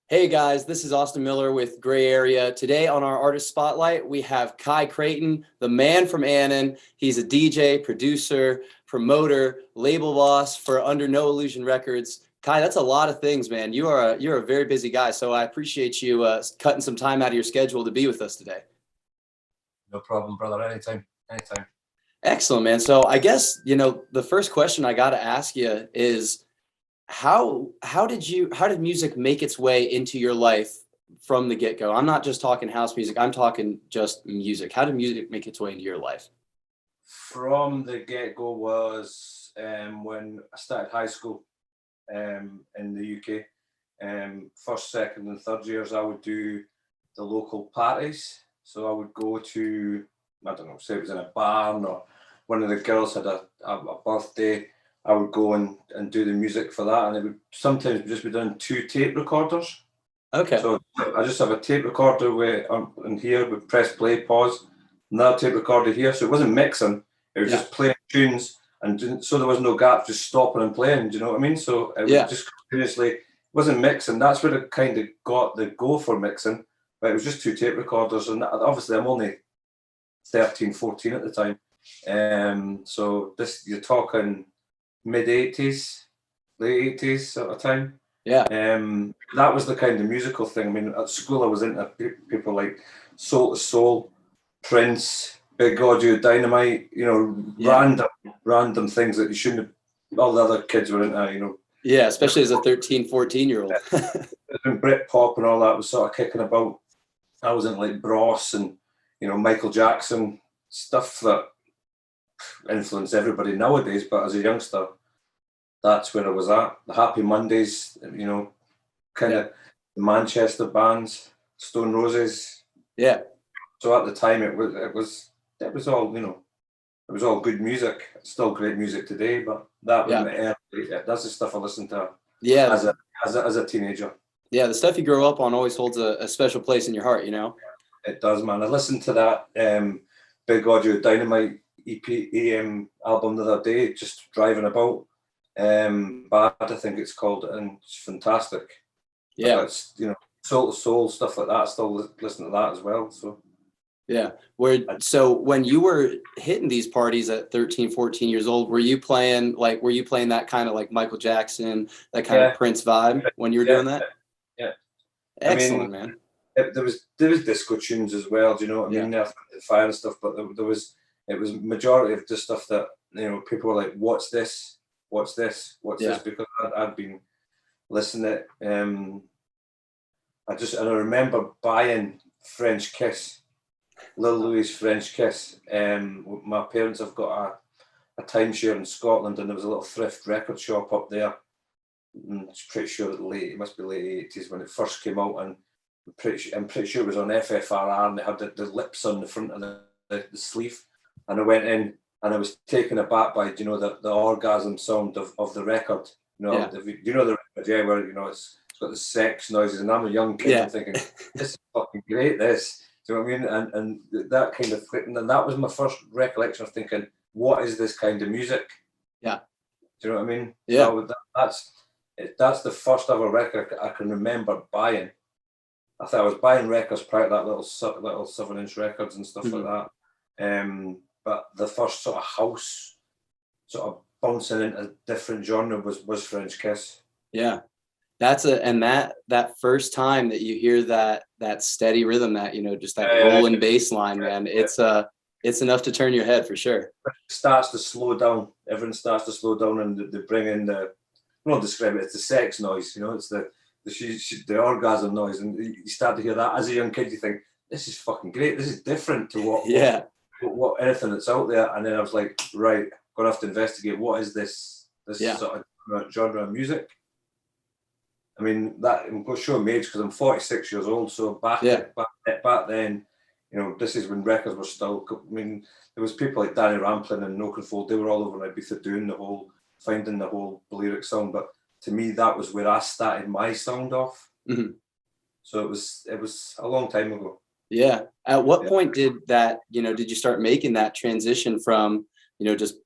Hey guys, this is Austin Miller with Gray Area. Today on our Artist Spotlight, we have Ki Creighton, the man from Annan. He's a DJ, producer, promoter, label boss for Under No Illusion Records. Ki, that's a lot of things, man. You're a very busy guy, so I appreciate you cutting some time out of your schedule to be with us today. No problem, brother. Anytime. Excellent, man. So I guess, the first question I got to ask you is, how did music make its way into your life from the get-go? I'm not just talking house music, I'm talking just music. How did music make its way into your life? From the get-go was when I started high school in the UK. First, second and third years I would do the local parties. So I would go to, I don't know, say it was in a barn or one of the girls had a birthday. I would go and do the music for that, and it would sometimes just be done 2 tape recorders. Okay. So I just have a tape recorder in here with press play, pause, another tape recorder here. So it wasn't mixing; it was just playing tunes, and so there was no gap, just stopping and playing. Do you know what I mean? So it was just continuously. It wasn't mixing. That's where it kind of got the go for mixing. But it was just 2 tape recorders, and obviously I'm only 13, 14 at the time. So this you're talking mid-80s, late 80s sort of time. Yeah. That was the kind of musical thing. I mean, at school I was into people like Soul to Soul, Prince, Big Audio, Dynamite, random things that you shouldn't have, all the other kids were into, Yeah, especially as a 13, 14-year-old. Britpop and all that was sort of kicking about. I was into like Bros and, Michael Jackson, stuff that influence everybody nowadays, but as a youngster, that's where I was at. The Happy Mondays, kind of Manchester bands, Stone Roses. Yeah. So at the time, it was all it was all good music. It's still great music today, but that was that's the stuff I listened to. Yeah. As a teenager. Yeah, the stuff you grow up on always holds a special place in your heart. It does, man. I listened to that Big Audio Dynamite album the other day, just driving about. Bad, I think it's called, and it's fantastic. Yeah, it's Soul to Soul, stuff like that. I still listen to that as well. So yeah. So when you were hitting these parties at 13, 14 years old, were you playing that kind of like Michael Jackson, that kind of Prince vibe when you were doing that? Yeah. Excellent, man. There was disco tunes as well. Do you know what I mean? The fire and stuff, but it was majority of the stuff that people were like, "What's this? What's this? What's this?" Because I'd been listening to it. I remember buying French Kiss, Lil Louis French Kiss. My parents have got a timeshare in Scotland, and there was a little thrift record shop up there. I'm pretty sure it must be late 80s when it first came out, and I'm pretty sure it was on FFRR, and they had the lips on the front of the sleeve. And I went in, and I was taken aback by the orgasm sound of the record. The record, where it's got the sex noises, and I'm a young kid. I'm thinking, this is fucking great. This, do you know what I mean? And that kind of flipping, and that was my first recollection of thinking, what is this kind of music? Yeah. Do you know what I mean? Yeah. So that's the first ever record I can remember buying. I thought I was buying records prior to that, little 7-inch records and stuff like that. But the first sort of house, sort of bouncing into a different genre was French Kiss. Yeah, that first time that you hear that steady rhythm, that just that rolling bass line, man, it's enough to turn your head for sure. It starts to slow down. Everyone starts to slow down, and they bring in I won't describe it. It's the sex noise, it's the orgasm noise, and you start to hear that as a young kid. You think, this is fucking great. This is different to what anything that's out there. And then I was like, right, gonna have to investigate what is this sort of genre of music. I mean, that I'm going to show my age because I'm 46 years old. So back then, this is when records were still. I mean, there was people like Danny Ramplin and No Control. They were all over Ibiza doing finding the whole lyric sound. But to me, that was where I started my sound off. Mm-hmm. So it was a long time ago. Yeah. At what point did that, did you start making that transition from, just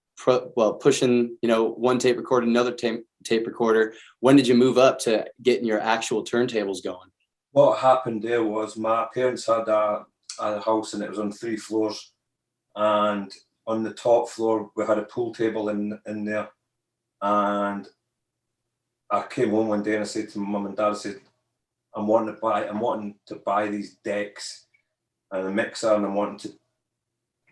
pushing, one tape recorder, another tape recorder. When did you move up to getting your actual turntables going? What happened there was my parents had a house and it was on 3 floors, and on the top floor we had a pool table in there. And I came home one day and I said to my mum and dad, I said, I'm wanting to buy these decks and a mixer, and I'm wanting to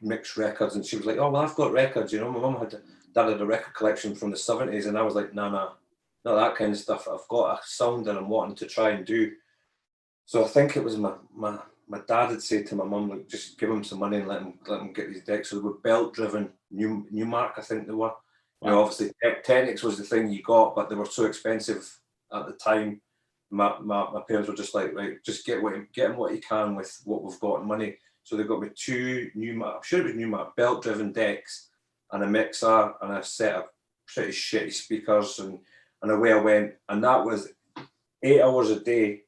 mix records. And she was like, oh, well, I've got records. My mum dad had a record collection from the 70s, and I was like, no, not that kind of stuff. I've got a sound that I'm wanting to try and do. So I think it was my dad had said to my mum, like, just give him some money and let him get these decks. So they were belt-driven Newmark, I think they were. Wow. Obviously Technics was the thing you got, but they were so expensive at the time. My parents were just like, right, just get him what you can with what we've got in money. So they got me 2 Newmark, I'm sure it was Newmark, belt-driven decks and a mixer and a set of pretty shitty speakers, and away I went. And that was 8 hours a day,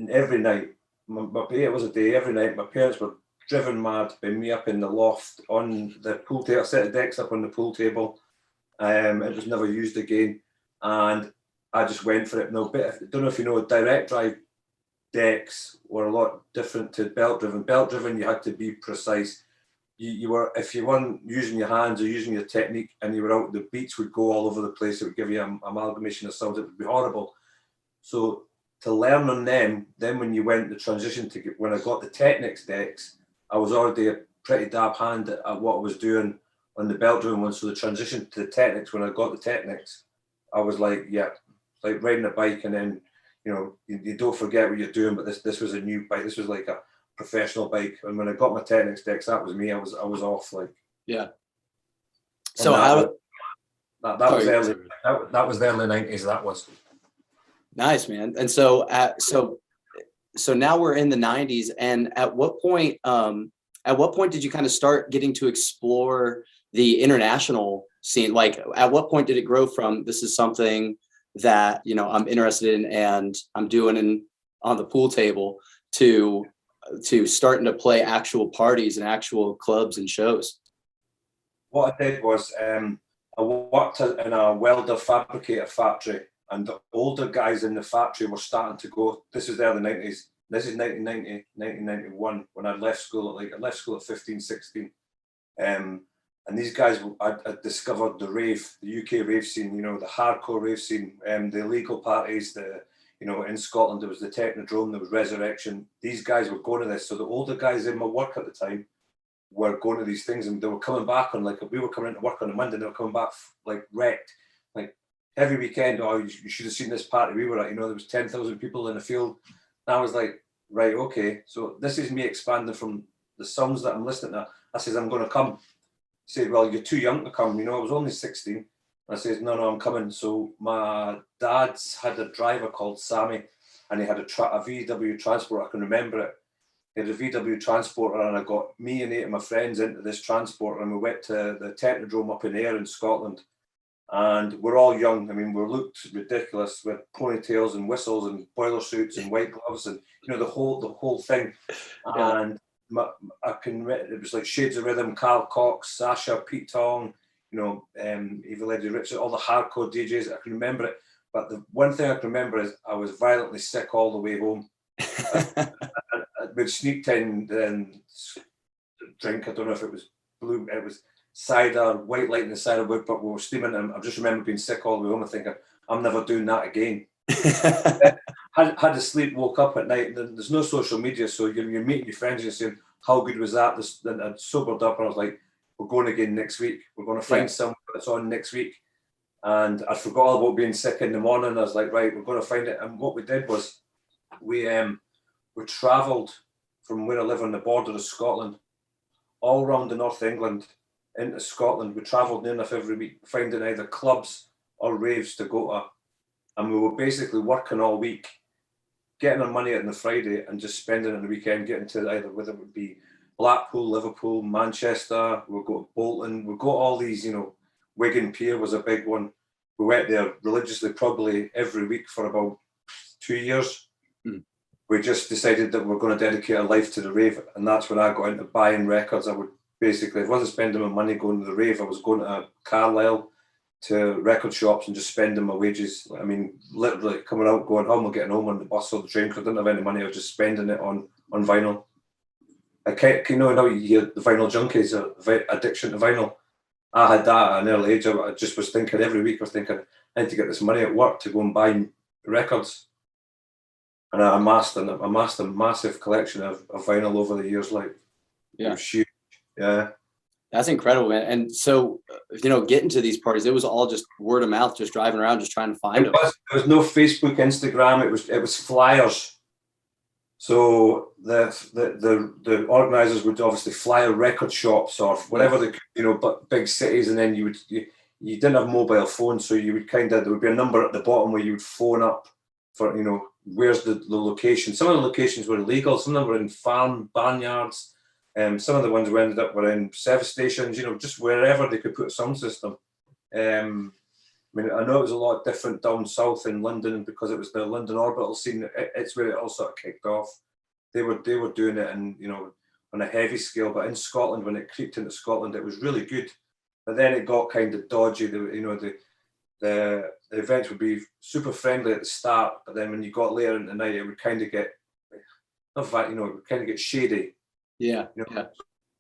every night. 8 hours a day, every night. My parents were driven mad by me up in the loft on the pool table, a set of decks up on the pool table. It was never used again, and I just went for it. No, but I don't know if you know, direct drive decks were a lot different to belt driven. Belt driven, you had to be precise. You were, if you weren't using your hands or using your technique and you were out, the beats would go all over the place. It would give you an amalgamation of sounds. It would be horrible. So to learn on them, then when you went the transition to when I got the Technics decks, I was already a pretty dab hand at what I was doing on the belt driven one. So the transition to the Technics, when I got the Technics, I was like, yeah, like riding a bike, and then you don't forget what you're doing. But this was a new bike. This was like a professional bike. And when I got my Technics decks, that was me. I was off, like, yeah. So that was early. That was the early 90s. That was nice, man. And so so now we're in the 90s, and at what point did you kind of start getting to explore the international scene? Like, at what point did it grow from, this is something that I'm interested in and I'm doing on the pool table, to starting to play actual parties and actual clubs and shows? What I did was I worked in a welder fabricator factory, and the older guys in the factory were starting to go. This is the early 90s. This is 1990, 1991, when I left school. I left school at 15, 16. And these guys, I discovered the rave, the UK rave scene, the hardcore rave scene, the illegal parties, in Scotland, there was the Technodrome, there was Resurrection. These guys were going to this. So the older guys in my work at the time were going to these things, and they were coming back on, like, we were coming into work on a Monday, and they were coming back like wrecked. Like, every weekend, oh, you should have seen this party we were at, there was 10,000 people in the field. And I was like, right, okay, so this is me expanding from the songs that I'm listening to. I says, I'm going to come. He said, well, you're too young to come. I was only 16. I says, no, I'm coming. So my dad's had a driver called Sammy, and he had a VW transporter. I can remember it. He had a VW transporter, and I got me and 8 of my friends into this transporter, and we went to the Technodrome up in Ayr in Scotland. And we're all young. We looked ridiculous with ponytails and whistles and boiler suits and white gloves and the whole thing. Yeah. And it was like Shades of Rhythm, Carl Cox, Sasha, Pete Tong, Evil Eddie Richard, all the hardcore DJs. I can remember it. But the one thing I can remember is I was violently sick all the way home. We'd sneaked in and drink. I don't know if it was blue. It was cider, white lightning cider, but we were steaming. And I just remember being sick all the way home and thinking, I'm never doing that again. had to sleep, woke up at night. There's no social media, so you're meeting your friends and you're saying, how good was that? Then I sobered up and I was like, we're going again next week. We're going to find someone that's on next week. And I forgot all about being sick in the morning. I was like, right, we're going to find it. And what we did was we travelled from where I live on the border of Scotland, all around the North England, into Scotland. We travelled near enough every week, finding either clubs or raves to go to. And we were basically working all week, getting our money on the Friday and just spending it on the weekend, getting to either, whether it would be Blackpool, Liverpool, Manchester, we'll go to Bolton, we'll go all these, Wigan Pier was a big one. We went there religiously, probably every week for about 2 years. We just decided that we're going to dedicate our life to the rave. And that's when I got into buying records. I would basically. I wasn't spending my money going to the rave. I was going to Carlisle, to record shops and just spending my wages. I mean, literally coming out, going home, or getting home on the bus or the train because I didn't have any money. I was just spending it on vinyl. I can't, now you hear the vinyl junkies, addiction to vinyl. I had that at an early age. I just was thinking every week, I was thinking, I need to get this money at work to go and buy records. And I amassed a massive collection of vinyl over the years. Like, yeah, it was huge. Yeah. That's incredible, man. And so, getting to these parties, it was all just word of mouth, just driving around, just trying to find them. There was no Facebook, Instagram. It was flyers. So the organisers would obviously flyer record shops or whatever they could, but big cities, and then you didn't have mobile phones, so you would there would be a number at the bottom where you would phone up for where's the location. Some of the locations were illegal, some of them were in barnyards. Some of the ones we ended up were in service stations, just wherever they could put a sound system. I know it was a lot different down south in London because it was the London orbital scene. It's where it all sort of kicked off. They were doing it, and on a heavy scale. But in Scotland, when it creeped into Scotland, it was really good. But then it got kind of dodgy. The events would be super friendly at the start, but then when you got later in the night, it would kind of get, it would kind of get shady. Yeah.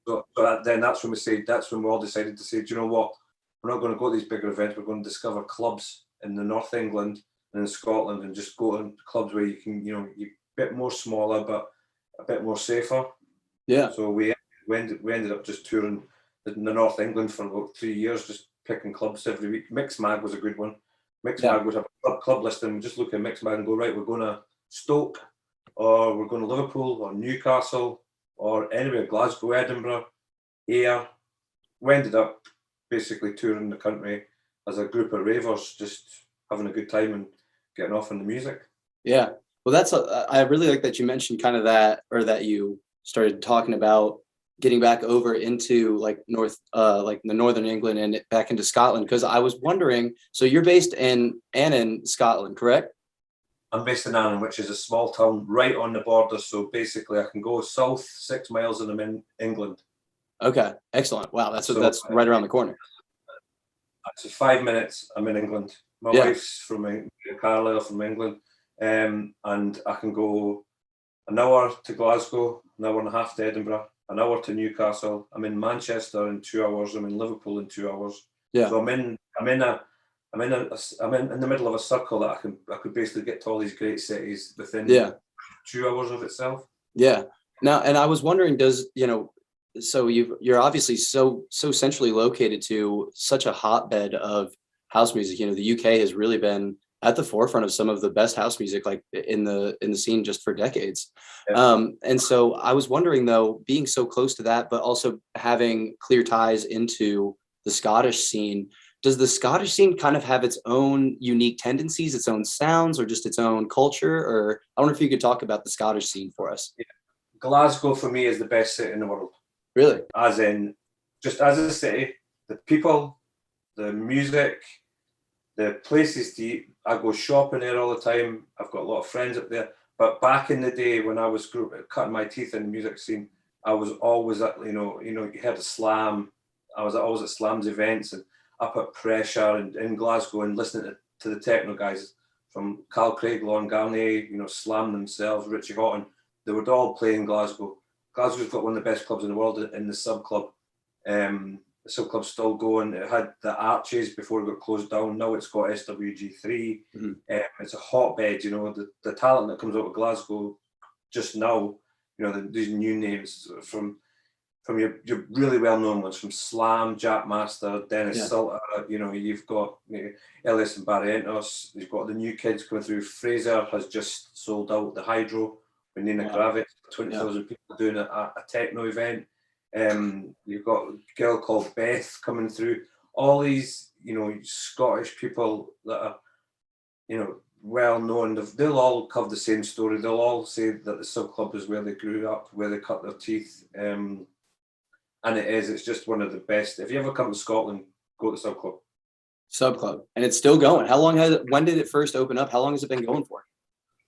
So then that's when we all decided to say, do you know what? We're not going to go to these bigger events. We're going to discover clubs in the North England and in Scotland, and just go to clubs where you can, you're a bit more smaller but a bit more safer. Yeah. So we ended up just touring in the North England for about 3 years, just picking clubs every week. Mix Mag was a good one. Mix Mag would have a club list, and just look at Mix Mag and go, right, we're going to Stoke, or we're going to Liverpool, or Newcastle, or anywhere, Glasgow, Edinburgh, Ayr. We ended up basically touring the country as a group of ravers, just having a good time and getting off on the music. Yeah. Well, I really like that you mentioned kind of that, or that you started talking about getting back over into like the Northern England and back into Scotland, because I was wondering, so you're based in Annan, Scotland, correct? I'm based in Annan, which is a small town right on the border. So basically I can go south 6 miles and I'm in England. Okay, excellent. Wow, that's right around the corner. So 5 minutes, I'm in England. My wife's from Carlisle, from England. And I can go an hour to Glasgow, an hour and a half to Edinburgh, an hour to Newcastle. I'm in Manchester in 2 hours. I'm in Liverpool in 2 hours. Yeah. So I'm in the middle of a circle that I could basically get to all these great cities within 2 hours of itself. Yeah. Now, and I was wondering, so you're obviously so centrally located to such a hotbed of house music. The UK has really been at the forefront of some of the best house music, like in the scene, just for decades. Yeah. And so I was wondering, though, being so close to that, but also having clear ties into the Scottish scene, does the Scottish scene kind of have its own unique tendencies, its own sounds, or just its own culture? Or I wonder if you could talk about the Scottish scene for us. Yeah. Glasgow for me is the best city in the world. Really? As in, just as a city, the people, the music, the places to eat. I go shopping there all the time. I've got a lot of friends up there. But back in the day when I was cutting my teeth in the music scene, I was always at, you heard of Slam. I was always at Slam's events and up at Pressure and in Glasgow, and listening to the techno guys from Carl Craig, Lorne Garnier, Slam themselves, Richie Houghton. They would all play in Glasgow. Glasgow's got one of the best clubs in the world in the Sub Club. The Sub Club's still going. It had the Arches before it got closed down. Now it's got SWG3. Mm-hmm. It's a hotbed. The talent that comes out of Glasgow just now. These new names from your really well-known ones, from Slam, Jack Master, Dennis Salter. You've got Ellis and Barrientos. You've got the new kids coming through. Fraser has just sold out the Hydro with Nina Kravitz. 20,000 people doing a techno event. You've got a girl called Beth coming through. All these, Scottish people that are, well known. They'll all cover the same story. They'll all say that the Sub Club is where they grew up, where they cut their teeth. And it's just one of the best. If you ever come to Scotland, go to Sub Club. Sub Club, and it's still going. When did it first open up? How long has it been going for?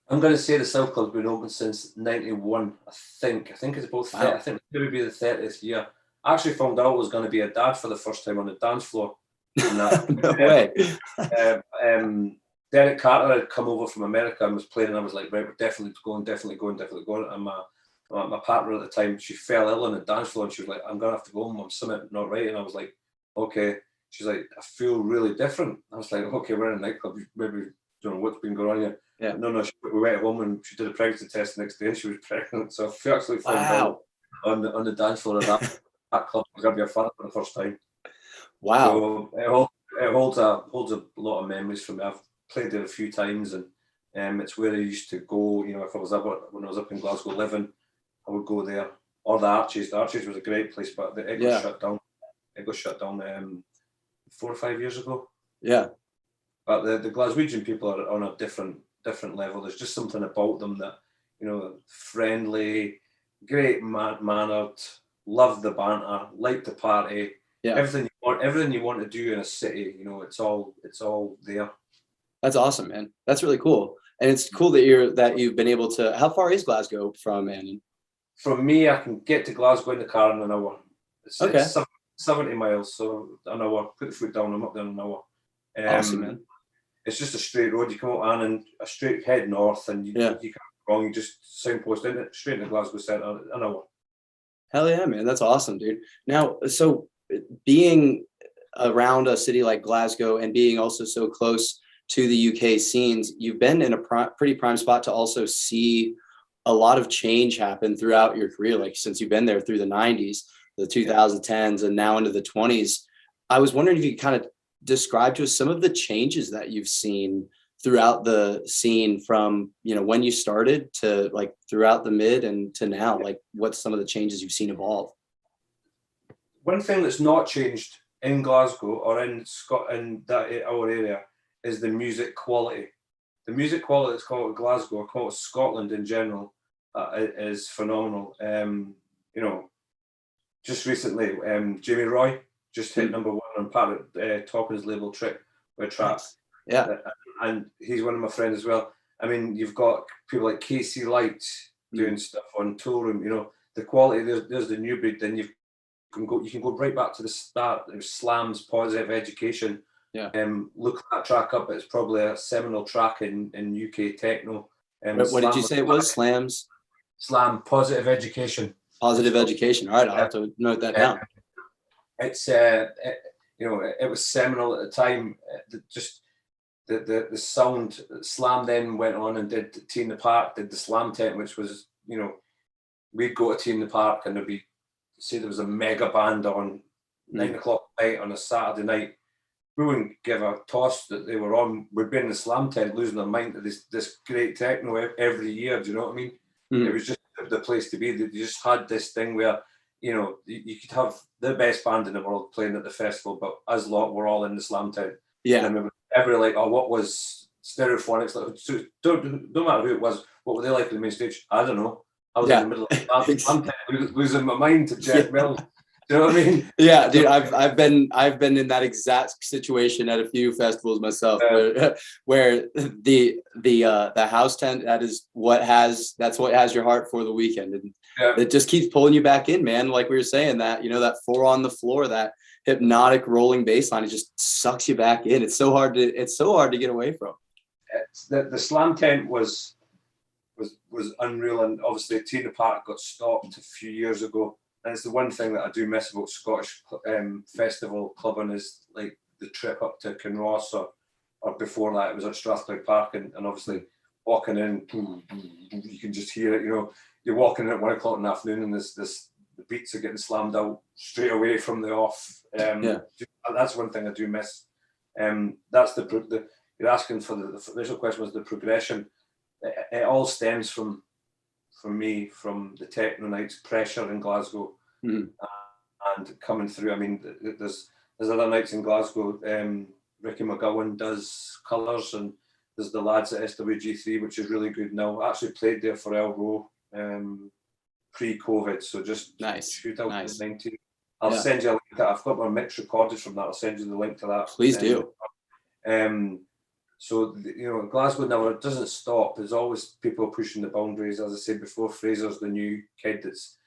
I'm going to say the Sub Club's been open since '91. I think it's both. Wow. I think it would be the 30th year. I actually found out I was going to be a dad for the first time on the dance floor. No way. Derek Carter had come over from America and was playing, and I was like, right, we're definitely going. And my partner at the time, she fell ill on the dance floor, and she was like, I'm going to have to go home. I'm something not right. And I was like, okay. She's like, I feel really different. I was like, okay, we're in a nightclub. Maybe don't know what's been going on here. Yeah. No. We went home and she did a pregnancy test the next day, and she was pregnant. So I actually found out on the dance floor of that club. I was going to be a father for the first time. Wow. So it holds a lot of memories for me. I've played there a few times, and it's where I used to go. You know, if I was when I was up in Glasgow living, I would go there. Or the Arches. The Arches was a great place, but it got shut down. It got shut down 4 or 5 years ago. Yeah. But the Glaswegian people are on a different level. There's just something about them that, you know, friendly, great mannered, love the banter, like the party. Yeah. Everything you want to do in a city, you know, it's all there. That's awesome, man. That's really cool. And it's cool that you've been able to. How far is Glasgow from Annan? From me, I can get to Glasgow in the car in an hour. It's 70 miles, so an hour. Put the foot down, I'm up there in an hour. Awesome, man. It's just a straight road. You come out Annan, a straight head north, and you can't go wrong. You just signpost in it, straight into Glasgow centre, an hour. Hell yeah, man. That's awesome, dude. Now, so being around a city like Glasgow and being also so close to the UK scenes, you've been in a pretty prime spot to also see a lot of change happen throughout your career. Like since you've been there through the 90s, the 2010s, and now into the 20s. I was wondering if you could kind of describe to us some of the changes that you've seen throughout the scene from, you know, when you started to like throughout the mid and to now, like what's some of the changes you've seen evolve? One thing that's not changed in Glasgow or in Scotland, that our area, is the music quality. The music quality that's called Glasgow, or called Scotland in general, is phenomenal. You know, just recently, Jamie Roy just hit number 1 on Parrot Toppin's label Trick with Trap. Yeah. And he's one of my friends as well. I mean, you've got people like Casey Light doing stuff on Tool Room. You know, the quality. There's the new breed. Then you can go right back to the start. It was Slam's Positive Education. Yeah. Look that track up. It's probably a seminal track in UK techno. What did you say it was? Slam Positive Education. Positive Education. All right, I'll have to note that down. It's you know, it was seminal at the time. Just the sound. Slam then went on and did Tea in the Park, did the Slam tent, which was, you know, we'd go to Tea in the Park and there was a mega band on 9 o'clock at night on a Saturday night. We wouldn't give a toss that they were on. We'd be in the Slam tent losing our mind to this great techno every year. Do you know what I mean? It was just the place to be. You just had this thing where, you know, you could have the best band in the world playing at the festival, but us lot were all in the Slam tent. Yeah. And we were ever like, oh, what was Stereophonics like? So don't matter who it was. What were they like on the main stage? I don't know. I was in the middle of the Slam tent, losing my mind to Jeff Mills. Do you know what I mean? Yeah, dude, I've been in that exact situation at a few festivals myself, where the house tent, that's what has your heart for the weekend, and it just keeps pulling you back in, man. Like we were saying, that, you know, that 4 on the floor, that hypnotic rolling bass line, it just sucks you back in. It's so hard to get away from. The Slam tent was unreal, and obviously Tea in the Park got stopped a few years ago. And it's the one thing that I do miss about Scottish festival clubbing is like the trip up to Kinross, or before that it was at Strathclyde Park, and obviously walking in, you can just hear it. You know, you're walking in at 1 o'clock in the afternoon, and the beats are getting slammed out straight away from the off. That's one thing I do miss. That's you're asking for the initial question was the progression. It all stems from the techno nights, pressure in Glasgow, and coming through. I mean, there's other nights in Glasgow. Ricky McGowan does Colours, and there's the lads at SWG3, which is really good now. I actually played there for El Row pre-COVID, so just nice. 2019. I'll send you a link to that. I've got my mix recorded from that. I'll send you the link to that. Please do. So, you know, Glasgow never doesn't stop. There's always people pushing the boundaries. As I said before, Fraser's the new kid that's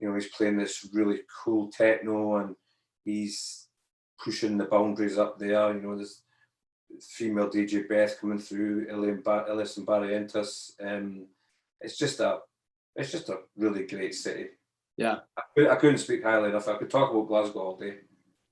you know, he's playing this really cool techno, and he's pushing the boundaries up there. You know, there's female DJ Beth coming through, Ellis and Barrientos. It's just a really great city. Yeah, I couldn't speak highly enough. I could talk about Glasgow all day.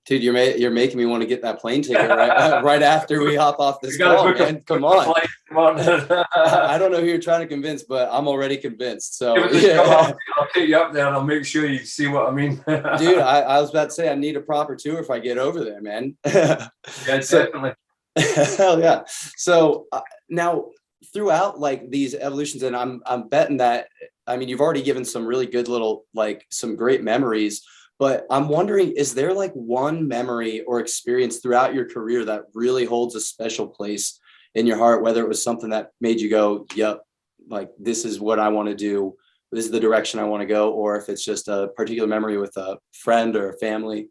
Dude, you're making me want to get that plane ticket right after we hop off this call, man. Come on. I don't know who you're trying to convince, but I'm already convinced. So I'll take you up there and I'll make sure you see what I mean. Dude, I was about to say I need a proper tour if I get over there, man. Yeah, definitely. Hell yeah. So now throughout like these evolutions, and I'm betting that, I mean, you've already given some really good little, like some great memories. But I'm wondering, is there like one memory or experience throughout your career that really holds a special place in your heart, whether it was something that made you go, yep, like this is what I want to do, this is the direction I want to go, or if it's just a particular memory with a friend or a family?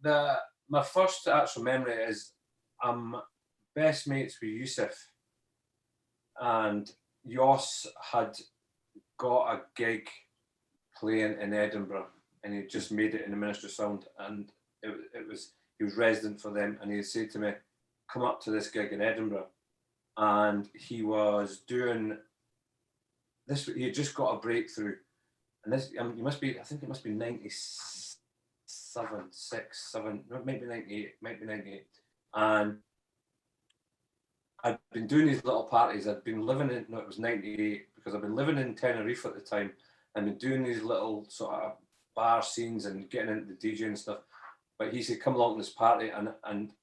My first actual memory is I'm best mates with Yousef, and Yoss had got a gig playing in Edinburgh, and he just made it in the Ministry of Sound, and he was resident for them, and he said to me, come up to this gig in Edinburgh. And he was doing this, he had just got a breakthrough, and this, I think it must be 97, 6, 7, maybe 98, and I'd been doing these little parties. I'd been living in, no, it was 98, because I'd been living in Tenerife at the time, and been doing these little sort of bar scenes and getting into the DJ and stuff. But he said, come along to this party, and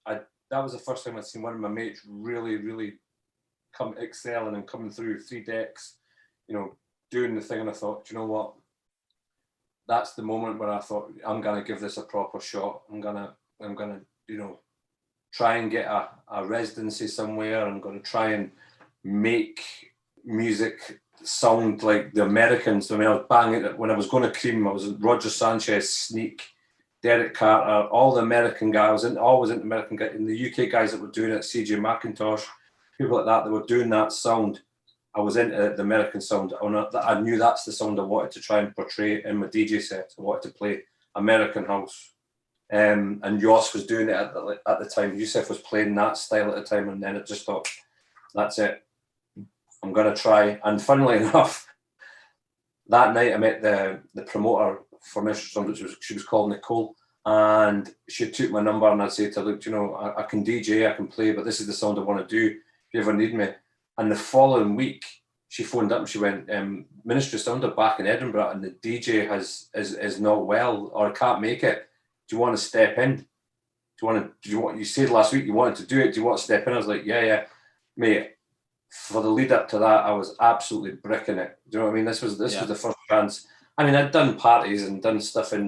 that was the first time I'd seen one of my mates really come excelling and coming through 3 decks, you know, doing the thing. And I thought, do you know what? That's the moment where I thought, I'm gonna give this a proper shot. I'm gonna, you know, try and get a residency somewhere. I'm gonna try and make music sound like the Americans. I mean, I was banging it when I was going to Cream. I was Roger Sanchez, Sneak, Derek Carter, all the American guys. Always in American guys, in the UK guys that were doing it, CJ McIntosh, people like that were doing that sound. I was into the American sound. I knew that's the sound I wanted to try and portray in my DJ set. I wanted to play American house. And Yoss was doing it at the time. Yousef was playing that style at the time, and then it just thought, that's it. I'm going to try. And funnily enough, that night I met the promoter for Mr. Sound, she was called Nicole, and she took my number, and I said to her, look, you know, I can DJ, I can play, but this is the sound I want to do if you ever need me. And the following week, she phoned up and she went, Ministry of Sound are back in Edinburgh, and the DJ is not well or can't make it. Do you want to step in? You said last week you wanted to do it. Do you want to step in? I was like, yeah, mate. For the lead up to that, I was absolutely bricking it. Do you know what I mean? This was the first chance. I mean, I'd done parties and done stuff in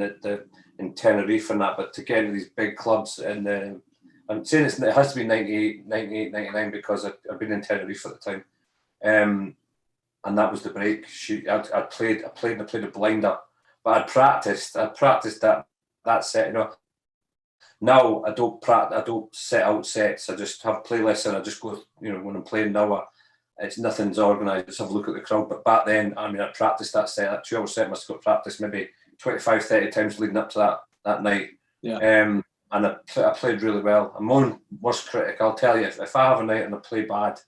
Tenerife and that, but to get into these big clubs, and I'm saying it has to be 98, 99 because I'd been in Tenerife at the time, and that was the break. I played a blinder, but I'd practiced that set. You know, now I don't set out sets. I just have playlists and I just go. You know, when I'm playing now, nothing's organised. Just have a look at the crowd. But back then, I mean, I practiced that set. That 2-hour set must have got practiced maybe 25, 30 times leading up to that night. Yeah. And I played really well. I'm my own worst critic. I'll tell you, if I have a night and I play bad,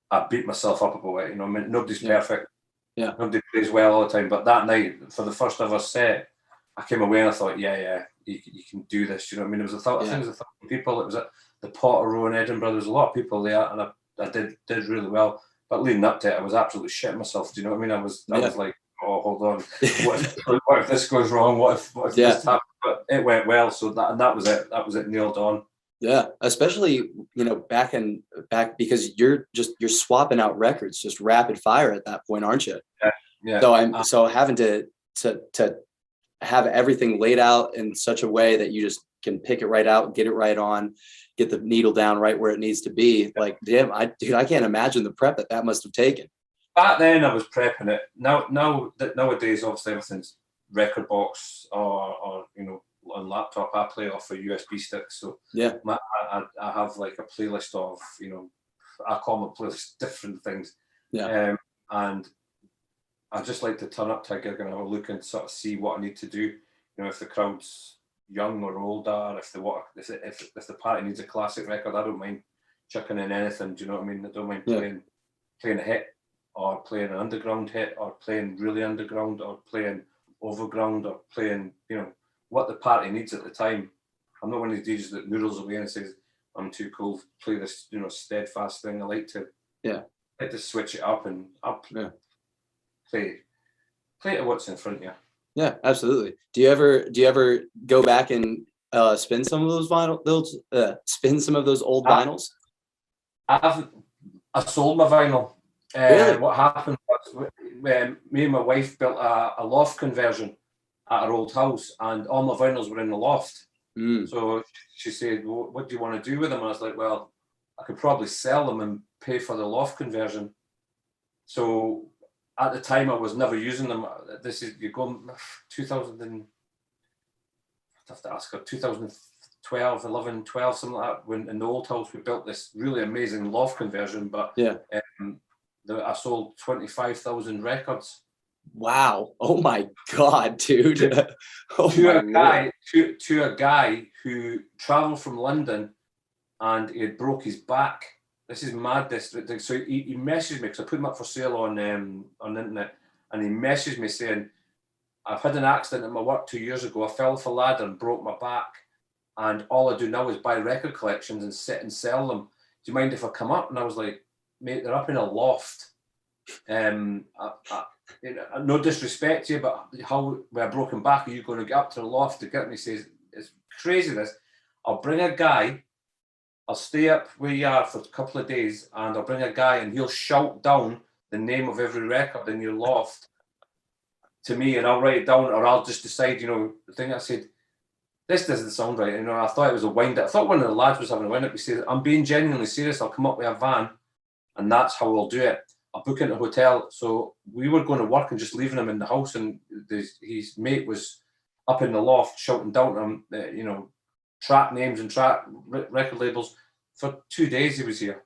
I beat myself up about it. You know, I mean, nobody's perfect. Yeah. Nobody plays well all the time. But that night, for the first ever set, I came away and I thought, you can do this. You know what I mean? It was I think it was 1,000 people. It was at the Potter Row in Edinburgh. There was a lot of people there, and I did really well. But leading up to it, I was absolutely shitting myself. Do you know what I mean? I was like, oh, hold on. What if this goes wrong? What if this happens? But it went well. So that was it. That was it nailed on. Yeah, especially, you know, back because you're swapping out records just rapid fire at that point, aren't you? Yeah. So having to have everything laid out in such a way that you just can pick it right out, get it right on, get the needle down right where it needs to be. Like, damn, I can't imagine the prep that must have taken. Back then I was prepping it. Nowadays, obviously everything's record box or you know, on laptop. I play off a USB stick. So yeah, I have like a playlist of, you know, I call my playlist different things. Yeah. And I just like to turn up to a gig and have a look and sort of see what I need to do. You know, if the crowd's young or older, if the party needs a classic record, I don't mind chucking in anything. Do you know what I mean? I don't mind playing a hit, or playing an underground hit, or playing really underground, or playing overground, or playing, you know, what the party needs at the time. I'm not one of these DJs that noodles away and says, I'm too cool to play this, you know, steadfast thing. I like to switch it up and play to what's in front of you. Yeah, absolutely. Do you ever go back and spin some of those spin some of those old vinyls? I sold my vinyl. Really? What happened was, me and my wife built a loft conversion at our old house, and all my vinyls were in the loft. So she said, well, what do you want to do with them? And I was like, well, I could probably sell them and pay for the loft conversion. So at the time, I was never using them. This is, you go 2000 and, I'd have to ask her, 2012, 11, 12, something like that. When in the old house, we built this really amazing loft conversion, but I sold 25,000 records. Wow. Oh my God, dude. To a guy who traveled from London, and he had broke his back. This is madness. So he messaged me, because I put him up for sale on the internet, and he messaged me saying, I've had an accident at my work 2 years ago. I fell off a ladder and broke my back, and all I do now is buy record collections and sit and sell them. Do you mind if I come up? And I was like, mate, they're up in a loft. No disrespect to you, but how, with a broken back, are you going to get up to the loft to get me? He says, it's crazy this. I'll bring a guy, I'll stay up where you are for a couple of days, and I'll bring a guy, and he'll shout down the name of every record in your loft to me, and I'll write it down, or I'll just decide, you know, the thing. I said, this doesn't sound right. You know, I thought it was a wind up. I thought one of the lads was having a wind up. He said, I'm being genuinely serious. I'll come up with a van, and that's how I'll do it. I'll book into a hotel. So we were going to work and just leaving him in the house, and his mate was up in the loft shouting down to him, you know, track names and record labels. For 2 days he was here.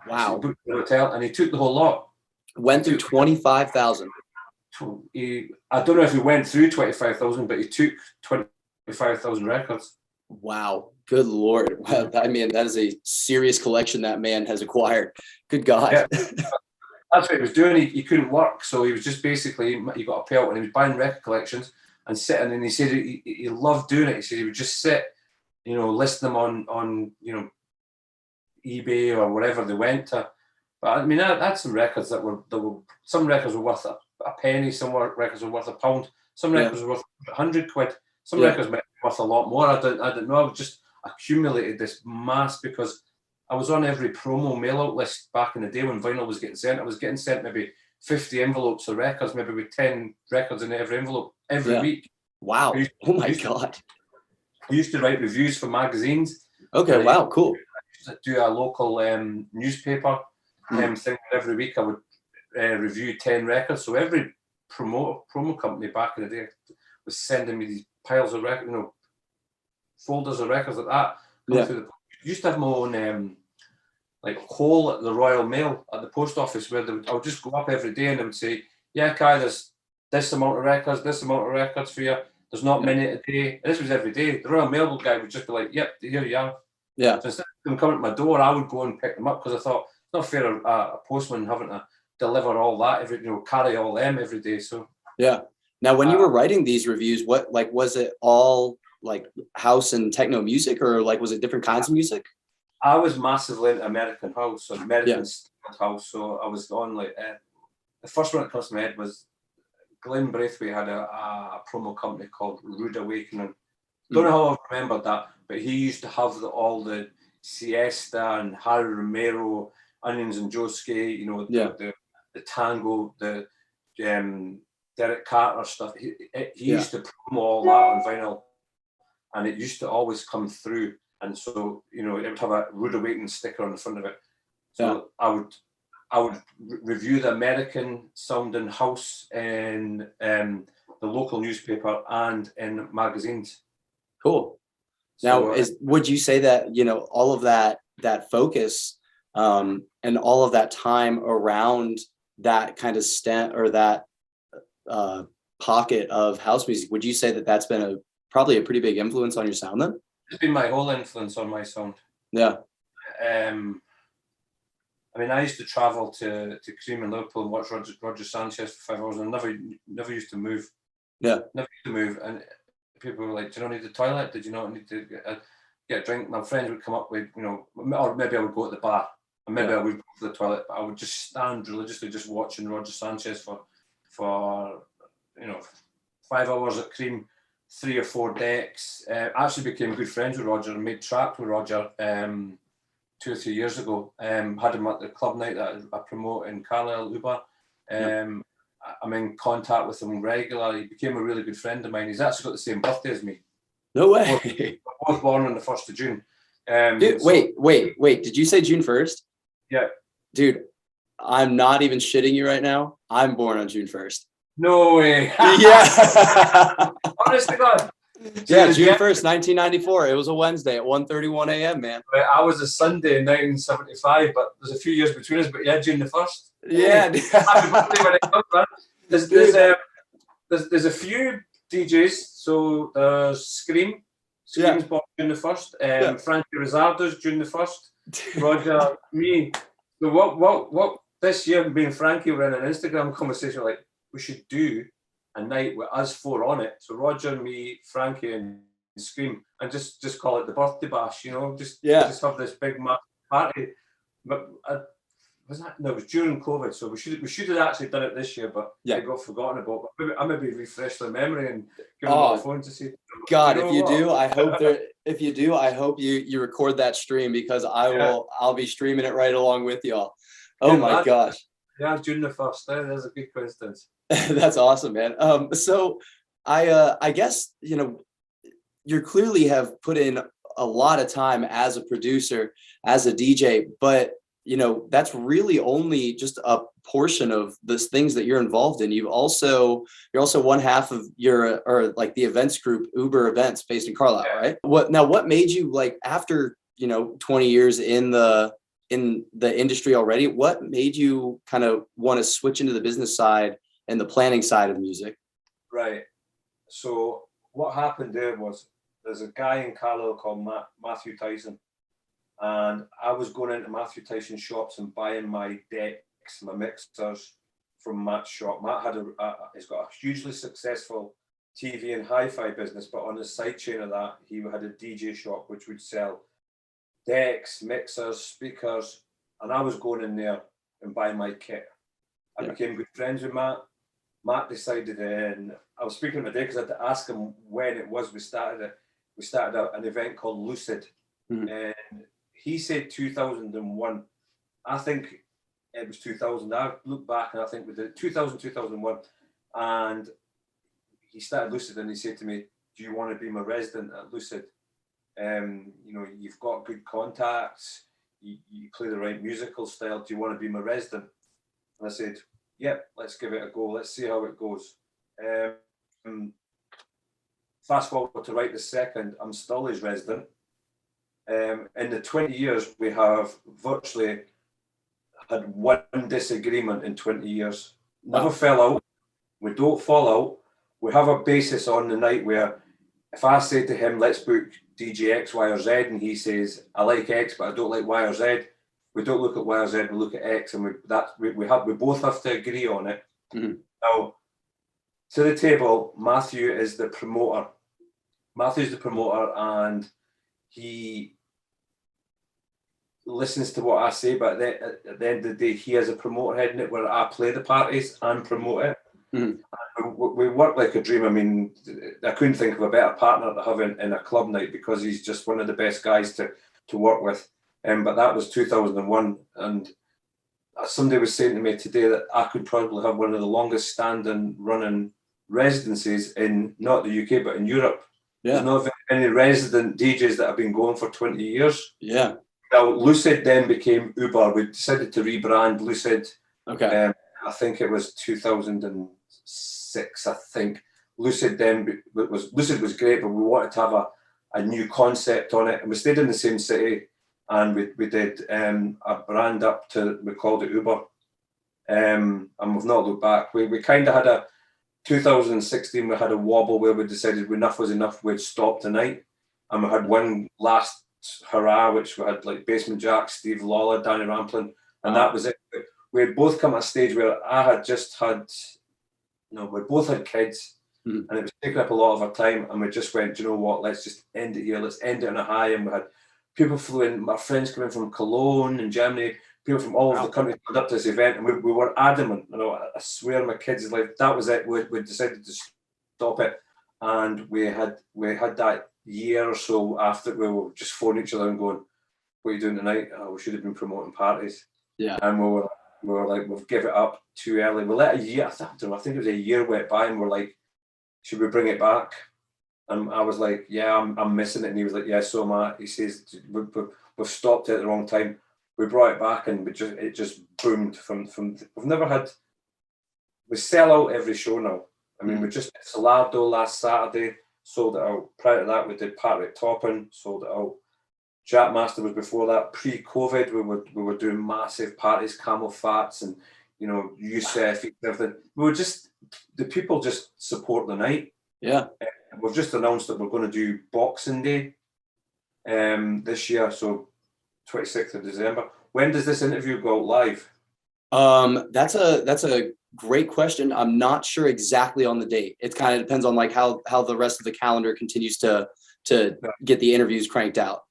Wow. So he booked the hotel, and he took the whole lot. Went through 25,000. I don't know if he went through 25,000, but he took 25,000 records. Wow. Good Lord. Wow. I mean, that is a serious collection that man has acquired. Good God. Yeah. That's what he was doing. He couldn't work, so he was just basically, he got a pelt, and he was buying record collections and sitting, and he said he loved doing it. He said he would just sit, you know, list them on you know, eBay or wherever they went to. But I mean, I had some records that were some records were worth a penny, some records were worth £1, some records were worth 100 quid, some records might be worth a lot more. I didn't know. I just accumulated this mass because I was on every promo mail out list back in the day when vinyl was getting sent. I was getting sent maybe 50 envelopes of records, maybe with 10 records in every envelope every week. Wow. Oh my God. I used to write reviews for magazines. Okay. Wow. Cool. I used to do a local newspaper thing. Every week I would review 10 records. So every promo company back in the day was sending me these piles of records, you know, folders of records like that. I used to have my own like hole at the Royal Mail at the post office, where I would just go up every day, and they would say, yeah, Kai, there's this amount of records for you. There's not many a day. And this was every day. The Royal Mail guy would just be like, yep, here you are. Yeah. So instead of them coming to my door, I would go and pick them up, because I thought it's not fair a postman having to deliver all that carry all them every day. So yeah. Now, when you were writing these reviews, what, like, was it all like house and techno music, or like was it different kinds of music? I was massively into American house, or American house. So I was on like the first one that comes to my head was Glenn Braithwaite had a promo company called Rude Awakening. Don't know how I remembered that, but he used to have all the Siesta and Harry Romero, Onions and Josuke, you know, the Tango, the Derek Carter stuff. He used to promo all that on vinyl, and it used to always come through. And so, you know, it would have a Rude Awakening sticker on the front of it. So I would review the American sounding house in the local newspaper and in magazines. Cool. Now, would you say that, you know, all of that focus and all of that time around that kind of that pocket of house music. Would you say that that's been probably a pretty big influence on your sound then? It's been my whole influence on my sound. Yeah. I mean, I used to travel to Cream in Liverpool and watch Roger Sanchez for 5 hours, and never used to move. Yeah. Never used to move, and people were like, "Do you not need the toilet? Did you not need to get a drink?" My friends would come up with, or maybe I would go to the bar, and maybe I would go to the toilet, but I would just stand religiously just watching Roger Sanchez for 5 hours at Cream, 3 or 4 decks. Actually became good friends with Roger and made tracks with Roger 2 or 3 years ago. Had him at the club night that I promote in Carlisle, Uber. I'm in contact with him regularly. He became a really good friend of mine. He's actually got the same birthday as me. No way. We're both born on the 1st of June. Dude, wait. Did you say June 1st? Yeah. Dude, I'm not even shitting you right now. I'm born on June 1st. No way. Yeah. Honest to God. Yeah, June 1st, 1994. It was a Wednesday at 1:31 a.m., man. I was a Sunday in 1975, but there's a few years between us. But yeah, June the 1st. Yeah. Happy birthday when it comes, man. There's a few DJs. So there's Scream's born June the 1st. Frankie Rizzardo's June the 1st. Roger, me. So what this year, me and Frankie were in an Instagram conversation like, we should do a night with us 4 on it. So Roger, me, Frankie, and Scream, and just call it the birthday bash. Just have this big party. But it was during COVID, so we should have actually done it this year, but it got forgotten about. But I maybe refresh their memory and give them a phone to see. God, if you do, I hope you record that stream, because I'll be streaming it right along with y'all. Oh my gosh. Yeah, June the 1st. There's a good coincidence. That's awesome, man. So I guess, you clearly have put in a lot of time as a producer, as a DJ, but that's really only just a portion of the things that you're involved in. You're also one half of the events group, Uber Events, based in Carlisle, right? What made you, like, after 20 years in the industry already, what made you kind of want to switch into the business side and the planning side of music? Right. So what happened there was, there's a guy in Carlisle called Matthew Tyson, and I was going into Matthew Tyson shops and buying my decks, my mixers from Matt's shop. Matt he's got a hugely successful TV and hi-fi business, but on the side chain of that, he had a DJ shop which would sell decks, mixers, speakers, and I was going in there and buying my kit. I became good friends with Matt. Matt decided, and I was speaking today because I had to ask him when it was we started an event called Lucid, and he said 2001. I think it was 2000. I look back and I think we did 2001, and he started Lucid, and he said to me, "Do you want to be my resident at Lucid? You've got good contacts, you play the right musical style. Do you want to be my resident?" And I said, "Yep, let's give it a go. Let's see how it goes." Fast forward to right this second, I'm still his resident. In the 20 years, we have virtually had one disagreement in 20 years. Never fell out. We don't fall out. We have a basis on the night where if I say to him, "Let's book DJ X, Y, or Z," and he says, "I like X, but I don't like Y or Z," we don't look at Y or Z, we look at X, and we both have to agree on it. Now, to the table, Matthew is the promoter. Matthew's the promoter, and he listens to what I say, but at the end of the day, he has a promoter heading it where I play the parties and promote it. We work like a dream. I mean, I couldn't think of a better partner to have in a club night, because he's just one of the best guys to work with. But that was 2001, and somebody was saying to me today that I could probably have one of the longest standing running residencies in not the UK but in Europe. There's not very many resident DJs that have been going for 20 years. Yeah. Now, Lucid then became Uber. We decided to rebrand Lucid. Okay. I think it was 2006, I think. Lucid was great, but we wanted to have a new concept on it. And we stayed in the same city, and we did a brand up to, we called it Uber. And we've not looked back. We kind of had 2016 we had a wobble where we decided enough was enough, we'd stop the night, and we had one last hurrah, which we had like Basement Jack, Steve Lawler, Danny Ramplin, and that was it. We had both come at a stage where I had just had, we both had kids, and it was taking up a lot of our time, and we just went, you know what, let's just end it here, let's end it on a high. And we had people flew in, my friends coming from Cologne and Germany, people from all over the country turned up to this event, and we were adamant, I swear my kids' life, that was it. We decided to stop it, and we had that year or so after we were just phoning each other and going, what are you doing tonight? Oh, we should have been promoting parties. Yeah. And we were like, we've given it up too early. We let a year, I think it was a year went by, and we're like, should we bring it back? And I was like, yeah, I'm missing it. And he was like, yeah, so am I. He says, we've stopped it at the wrong time. We brought it back, and it just boomed from we've never had, we sell out every show now. I mean, we just did Salardo last Saturday, sold it out. Prior to that, we did Patrick Toppin, sold it out. Jackmaster was before that. Pre-COVID, we were doing massive parties, Camel Fats, and Yousef, everything. We were just, the people just support the night. Yeah. We've just announced that we're going to do Boxing Day this year, so 26th of December. When does this interview go live? That's a great question. I'm not sure exactly on the date. It kind of depends on like how the rest of the calendar continues to get the interviews cranked out.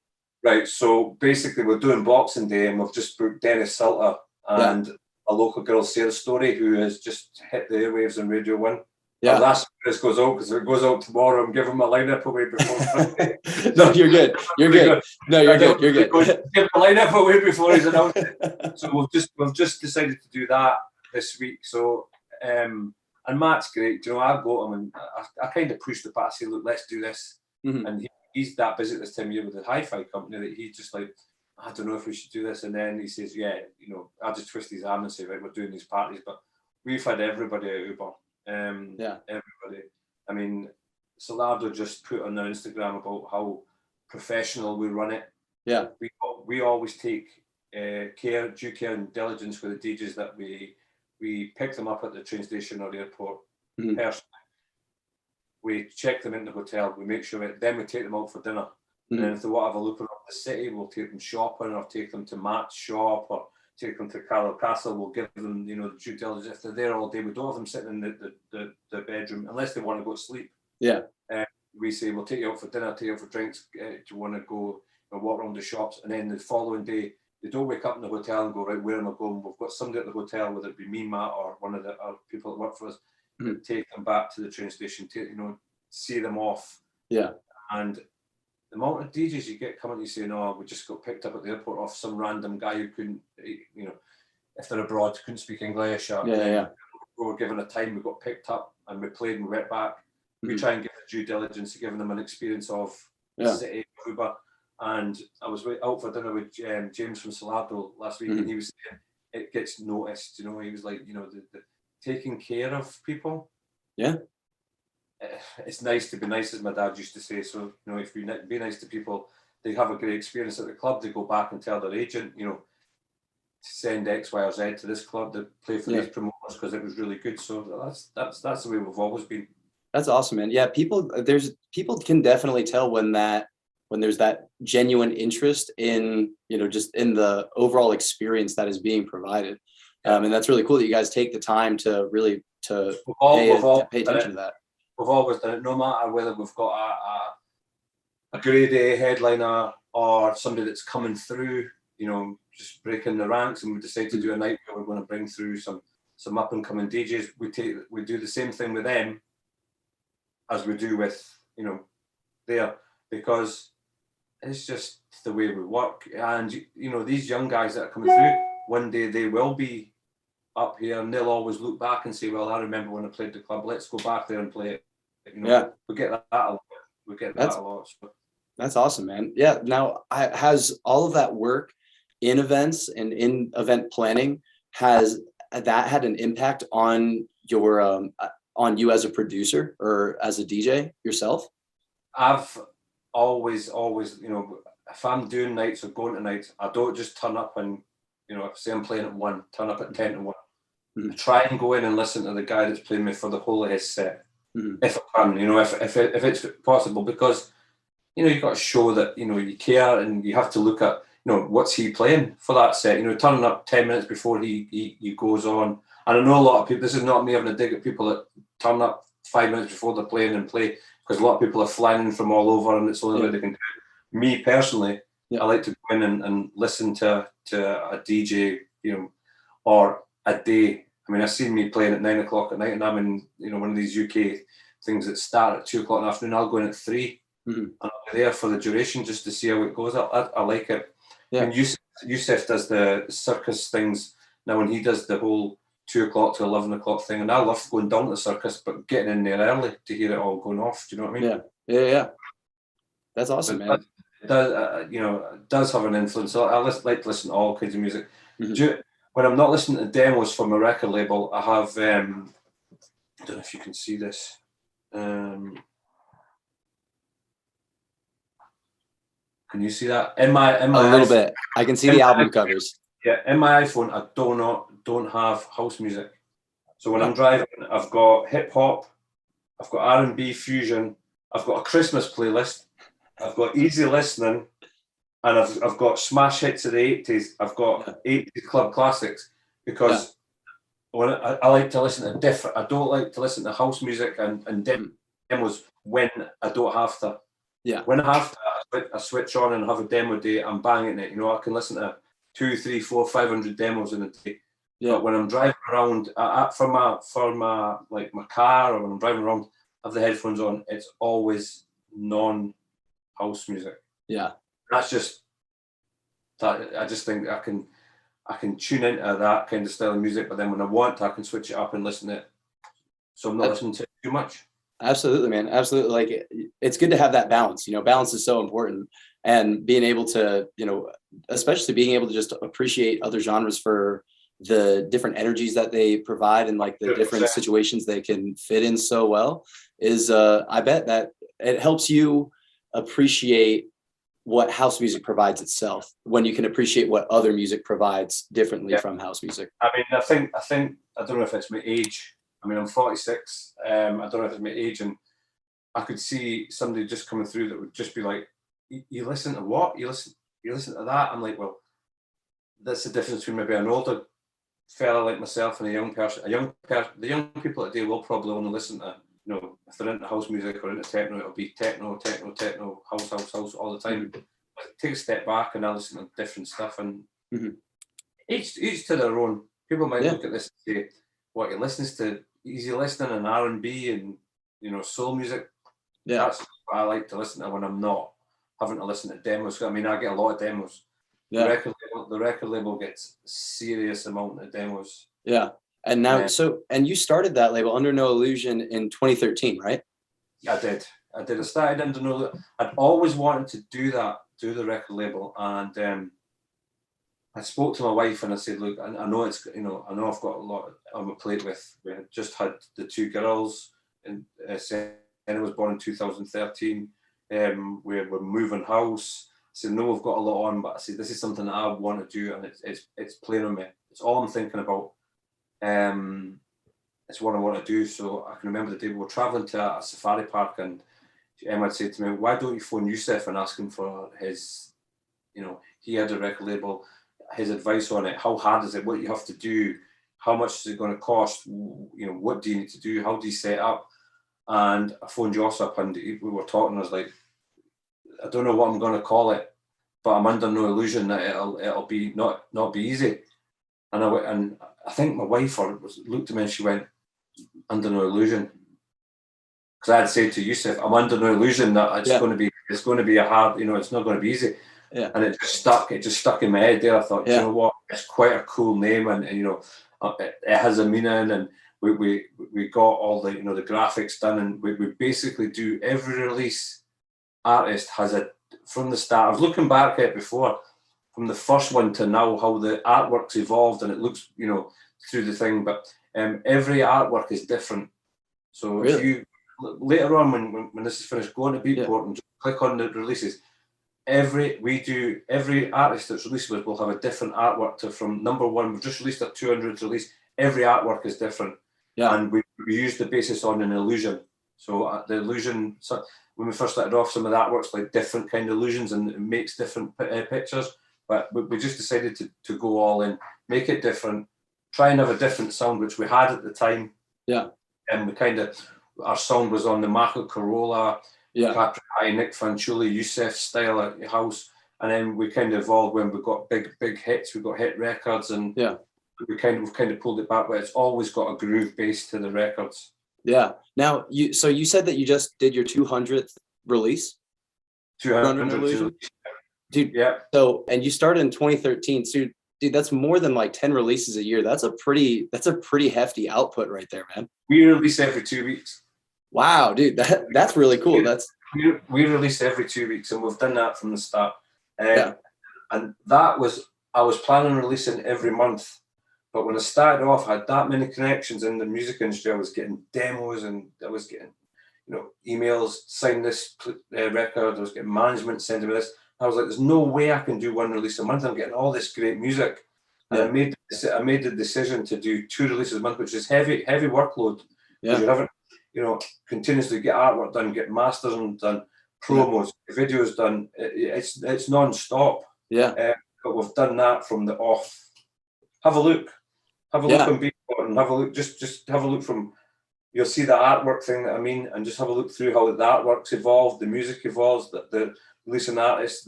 Right. So basically, we're doing Boxing Day, and we've just booked Dennis Salter and a local girl, Sarah Story, who has just hit the airwaves on Radio 1. Yeah. And that's where this goes out, because if it goes out tomorrow, I'm giving my lineup away before Friday. No, you're good. You're good. No, you're good. You're good. Give my lineup away before he's announced it. So we've just decided to do that this week. So and Matt's great. I go to him and I kind of push the part. I say, look, let's do this. And he's that busy at this time of year with the hi-fi company that he's just like, I don't know if we should do this. And then he says, yeah, I just twist his arm and say, right, we're doing these parties. But we've had everybody at Uber. Everybody. I mean, Salardo just put on their Instagram about how professional we run it. Yeah. We always take due care and diligence with the DJs that we pick them up at the train station or airport personally. We check them in the hotel, we make sure then we take them out for dinner. And then if they want to have a look around the city, we'll take them shopping, or take them to Matt's shop, or take them to Carlow Castle. We'll give them, the due diligence. If they're there all day, we don't have them sitting in the bedroom unless they want to go to sleep. Yeah. We say, we'll take you out for dinner, take you out for drinks. Do you want to go walk around the shops? And then the following day, they don't wake up in the hotel and go, right, where am I going? We've got somebody at the hotel, whether it be me, Matt, or one of our people that work for us, take them back to the train station, see them off. Yeah. And the amount of DJs you get coming to you saying, oh, we just got picked up at the airport off some random guy who couldn't, if they're abroad, couldn't speak English. Or, we were given a time, we got picked up and we played and we went back. We try and give the due diligence to giving them an experience of the city of Cuba. And I was out for dinner with James from Salardo last week, and he was saying it gets noticed. He was like, the taking care of people. Yeah. It's nice to be nice, as my dad used to say. So, if you be nice to people, they have a great experience at the club. They go back and tell their agent, to send X, Y, or Z to this club to play for these promoters because it was really good. So that's the way we've always been. That's awesome, man. Yeah, people can definitely tell when there's that genuine interest in, just in the overall experience that is being provided. And that's really cool that you guys take the time to really pay attention to that. We've always done it, no matter whether we've got a grade A headliner or somebody that's coming through, just breaking the ranks, and we decide to do a night where we're going to bring through some up and coming DJs. We do the same thing with them as we do with there, because it's just the way we work. And these young guys that are coming through, one day they will be up here, and they'll always look back and say, well, I remember when I played the club, let's go back there and play it. We get that a lot. We get that a lot. So. That's awesome, man. Yeah. Now, has all of that work in events and in event planning, has that had an impact on your on you as a producer or as a DJ yourself? I've always, if I'm doing nights or going to nights, I don't just turn up and, say I'm playing at 1, turn up at 10 to 1. I try and go in and listen to the guy that's playing me for the whole of his set, Mhm. if I can, if it's possible, because you've got to show that you care, and you have to look at what's he playing for that set. Turning up 10 minutes before he goes on. And I know a lot of people. This is not me having a dig at people that turn up 5 minutes before they're playing and play, because a lot of people are flying in from all over, and it's the only way they can do it. Me personally, I like to go in and listen to a DJ, or a day. I mean, I've seen me playing at 9 o'clock at night, and I'm in one of these UK things that start at 2 o'clock in the afternoon. I'll go in at 3, and I'll be there for the duration just to see how it goes. I like it. Yeah. I mean, Yousef does the circus things now, when he does the whole 2 o'clock to 11 o'clock thing, and I love going down to the circus, but getting in there early to hear it all going off. Do you know what I mean? Yeah. That's awesome, man. It does, it does have an influence. I like to listen to all kinds of music. When I'm not listening to demos from a record label, I have, I don't know if you can see this. Can you see that? In my a little iPhone, bit. I can see the album covers. Yeah, in my iPhone, I don't have house music. So when I'm driving, I've got hip hop, I've got R&B fusion, I've got a Christmas playlist, I've got easy listening, and I've got smash hits of the 80s. I've got 80s club classics, because when I like to listen to different. I don't like to listen to house music and demos when I don't have to. Yeah. When I have to, I switch on and have a demo day. I'm banging it. I can listen to 2, 3, 4, 500 demos in a day. Yeah. But when I'm driving around for my car, or when I'm driving around, I have the headphones on. It's always non-house music. Yeah. That's just that. I just think I can tune into that kind of style of music, but then when I want, I can switch it up and listen to it. So I'm not listening to it too much. Absolutely, man. Absolutely. Like, it's good to have that balance. Balance is so important, and being able to, especially being able to just appreciate other genres for the different energies that they provide, and like the different situations they can fit in so well is, I bet that it helps you appreciate what house music provides itself, when you can appreciate what other music provides differently from house music. I mean, I think I don't know if it's my age. I mean, I'm 46. I don't know if it's my age, and I could see somebody just coming through that would just be like, "You listen to what? You listen to that?" I'm like, well, that's the difference between maybe an older fella like myself and a young person. The young people today will probably only listen to, if they're into house music or into techno, it'll be techno, house all the time. But take a step back and I listen to different stuff, and each to their own. People might look at this and say, "What, he listens to easy listening and R&B and soul music?" Yeah, that's what I like to listen to when I'm not having to listen to demos. I mean, I get a lot of demos. Yeah. The record label gets a serious amount of demos. Yeah. And now, and you started that label, Under No Illusion, in 2013, right? I did. I started Under No Illusion. I'd always wanted to do the record label. And I spoke to my wife and I said, look, I know I know I've got a lot on my plate we had just had the 2 girls, and Senna was born in 2013. We're moving house. I said, no, we've got a lot on, but I said, this is something that I want to do, and it's playing on me. It's all I'm thinking about. It's what I want to do. So I can remember the day we were traveling to a safari park, and Emma had said to me, why don't you phone Yousef and ask him for his, he had a record label, his advice on it. How hard is it? What you have to do? How much is it going to cost? What do you need to do? How do you set up? And I phoned Yousef up, and we were talking. I was like, I don't know what I'm going to call it, but I'm under no illusion that it'll be not be easy. And I think my wife looked at me and she went, under no illusion. Because I had said to Yousef, I'm under no illusion that it's going to be a hard, it's not going to be easy. Yeah. And it just stuck in my head there. I thought, you know what, it's quite a cool name, and it has a meaning, and we got all the the graphics done, and we basically do every release. Artist has from the start. I was looking back at it before, from the first one to now, how the artwork's evolved, and it looks through the thing, but every artwork is different. So really? If you later on when this is finished, go on to Beatport and just click on the releases. Every artist that's released with will have a different artwork from number one. We've just released a 200th release. every artwork is different. Yeah. And we used the basis on an illusion. So the illusion, so when we first started off, some of the artworks like different kind of illusions, and it makes different pictures. But we just decided to go all in, make it different, try and have a different sound, which we had at the time. Yeah. And we kind of, our sound was on the Marco Corolla, Patrick High, Nick Fanciulli, Yousef style at house. And then we kind of evolved when we got big hits, we got hit records, and we've kind of pulled it back, but it's always got a groove base to the records. Yeah. Now, you said that you just did your 200th release? 200 illusion? Dude, yeah. So, and you started in 2013. So, dude, that's more than like 10 releases a year. That's a pretty hefty output right there, man. We release every 2 weeks. Wow, dude, that's really cool. We release every 2 weeks, and we've done that from the start. And that was, I was planning on releasing every month. But when I started off, I had that many connections in the music industry. I was getting demos, and I was getting, emails, sign this record. I was getting management sending me this. I was like, there's no way I can do one release a month. I'm getting all this great music. And I made the decision to do 2 releases a month, which is heavy workload. Yeah. You're having, continuously get artwork done, get masters done, promos, videos done. It's non-stop. Yeah. But we've done that from the off. Have a look on Beatport, and have a look. Just have a look from. You'll see the artwork thing that I mean, and just have a look through how the artwork's evolved, the music evolves, the releasing artists.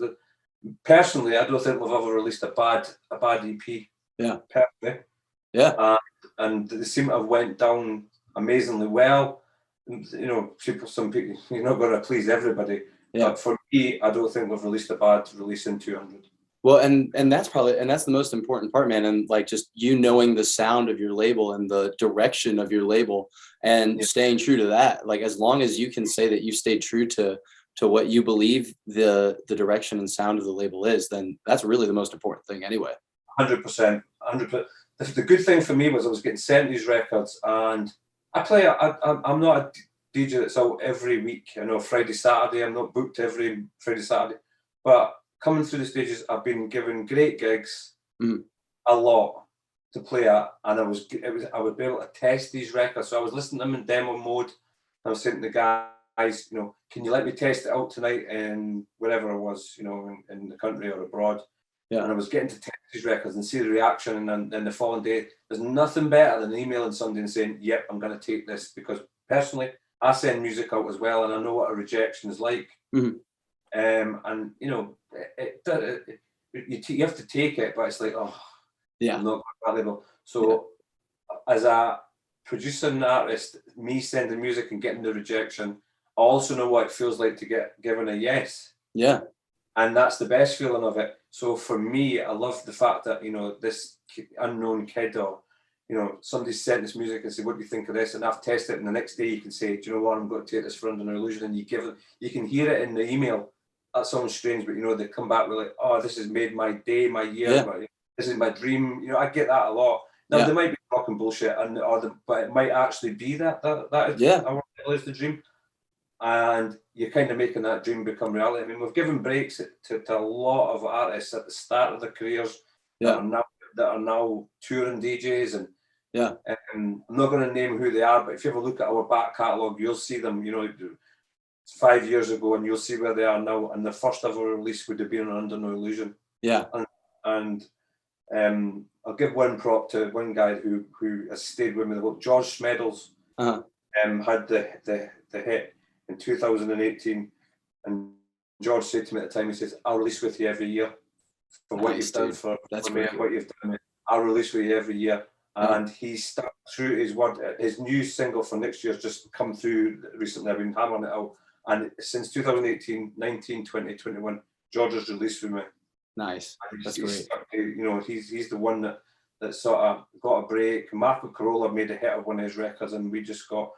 Personally, I don't think we've ever released a bad EP. Yeah. Personally. Yeah. And they seem to have went down amazingly well. Some people, you're not going to please everybody. Yeah. But for me, I don't think we've released a bad release in 200. Well, and that's the most important part, man. And like, just knowing the sound of your label and the direction of your label, and staying true to that. Like, as long as you can say that you stayed true to what you believe the direction and sound of the label is, then that's really the most important thing anyway. 100%. The good thing for me was I was getting sent these records, and I'm not a DJ that's out every week. Friday, Saturday. I'm not booked every Friday, Saturday. But coming through the stages, I've been given great gigs, a lot to play at, and I would be able to test these records. So I was listening to them in demo mode. I was saying to the guys, can you let me test it out tonight in wherever I was, in the country or abroad. Yeah. And I was getting to test these records and see the reaction, and then the following day, there's nothing better than emailing somebody and saying, yep, I'm going to take this, because personally, I send music out as well, and I know what a rejection is like. Mm-hmm. And you have to take it, but it's like, I'm not valuable. So as a producing artist, me sending music and getting the rejection, I also know what it feels like to get given a yes. Yeah. And that's the best feeling of it. So for me, I love the fact that, this unknown kid, or, somebody sent this music and said, what do you think of this? And I've tested it, and the next day you can say, do you know what, I'm going to take this for Under an Illusion, and you can hear it in the email. That sounds strange, but they come back with like, oh, this has made my day, my year, this is my dream. I get that a lot. Now there might be talking bullshit, but it might actually be that is the dream, and you're kind of making that dream become reality. I mean, we've given breaks to a lot of artists at the start of their careers that are now touring DJs, and I'm not going to name who they are, but if you ever look at our back catalogue, you'll see them. 5 years ago, and you'll see where they are now. And the first ever release would have been Under No Illusion. Yeah. And I'll give one prop to one guy who has stayed with me. George Smeddles had the hit in 2018, and George said to me at the time, he says, "I'll release with you every year for what you've done for me, what you've done. I'll release with you every year." And he stuck through his word. His new single for next year has just come through recently. I've been hammering it out. And since 2018, 19, 20, 21, George has released with me. Nice. That's great. He's the one that sort of got a break. Marco Corolla made a hit of one of his records, and we just got,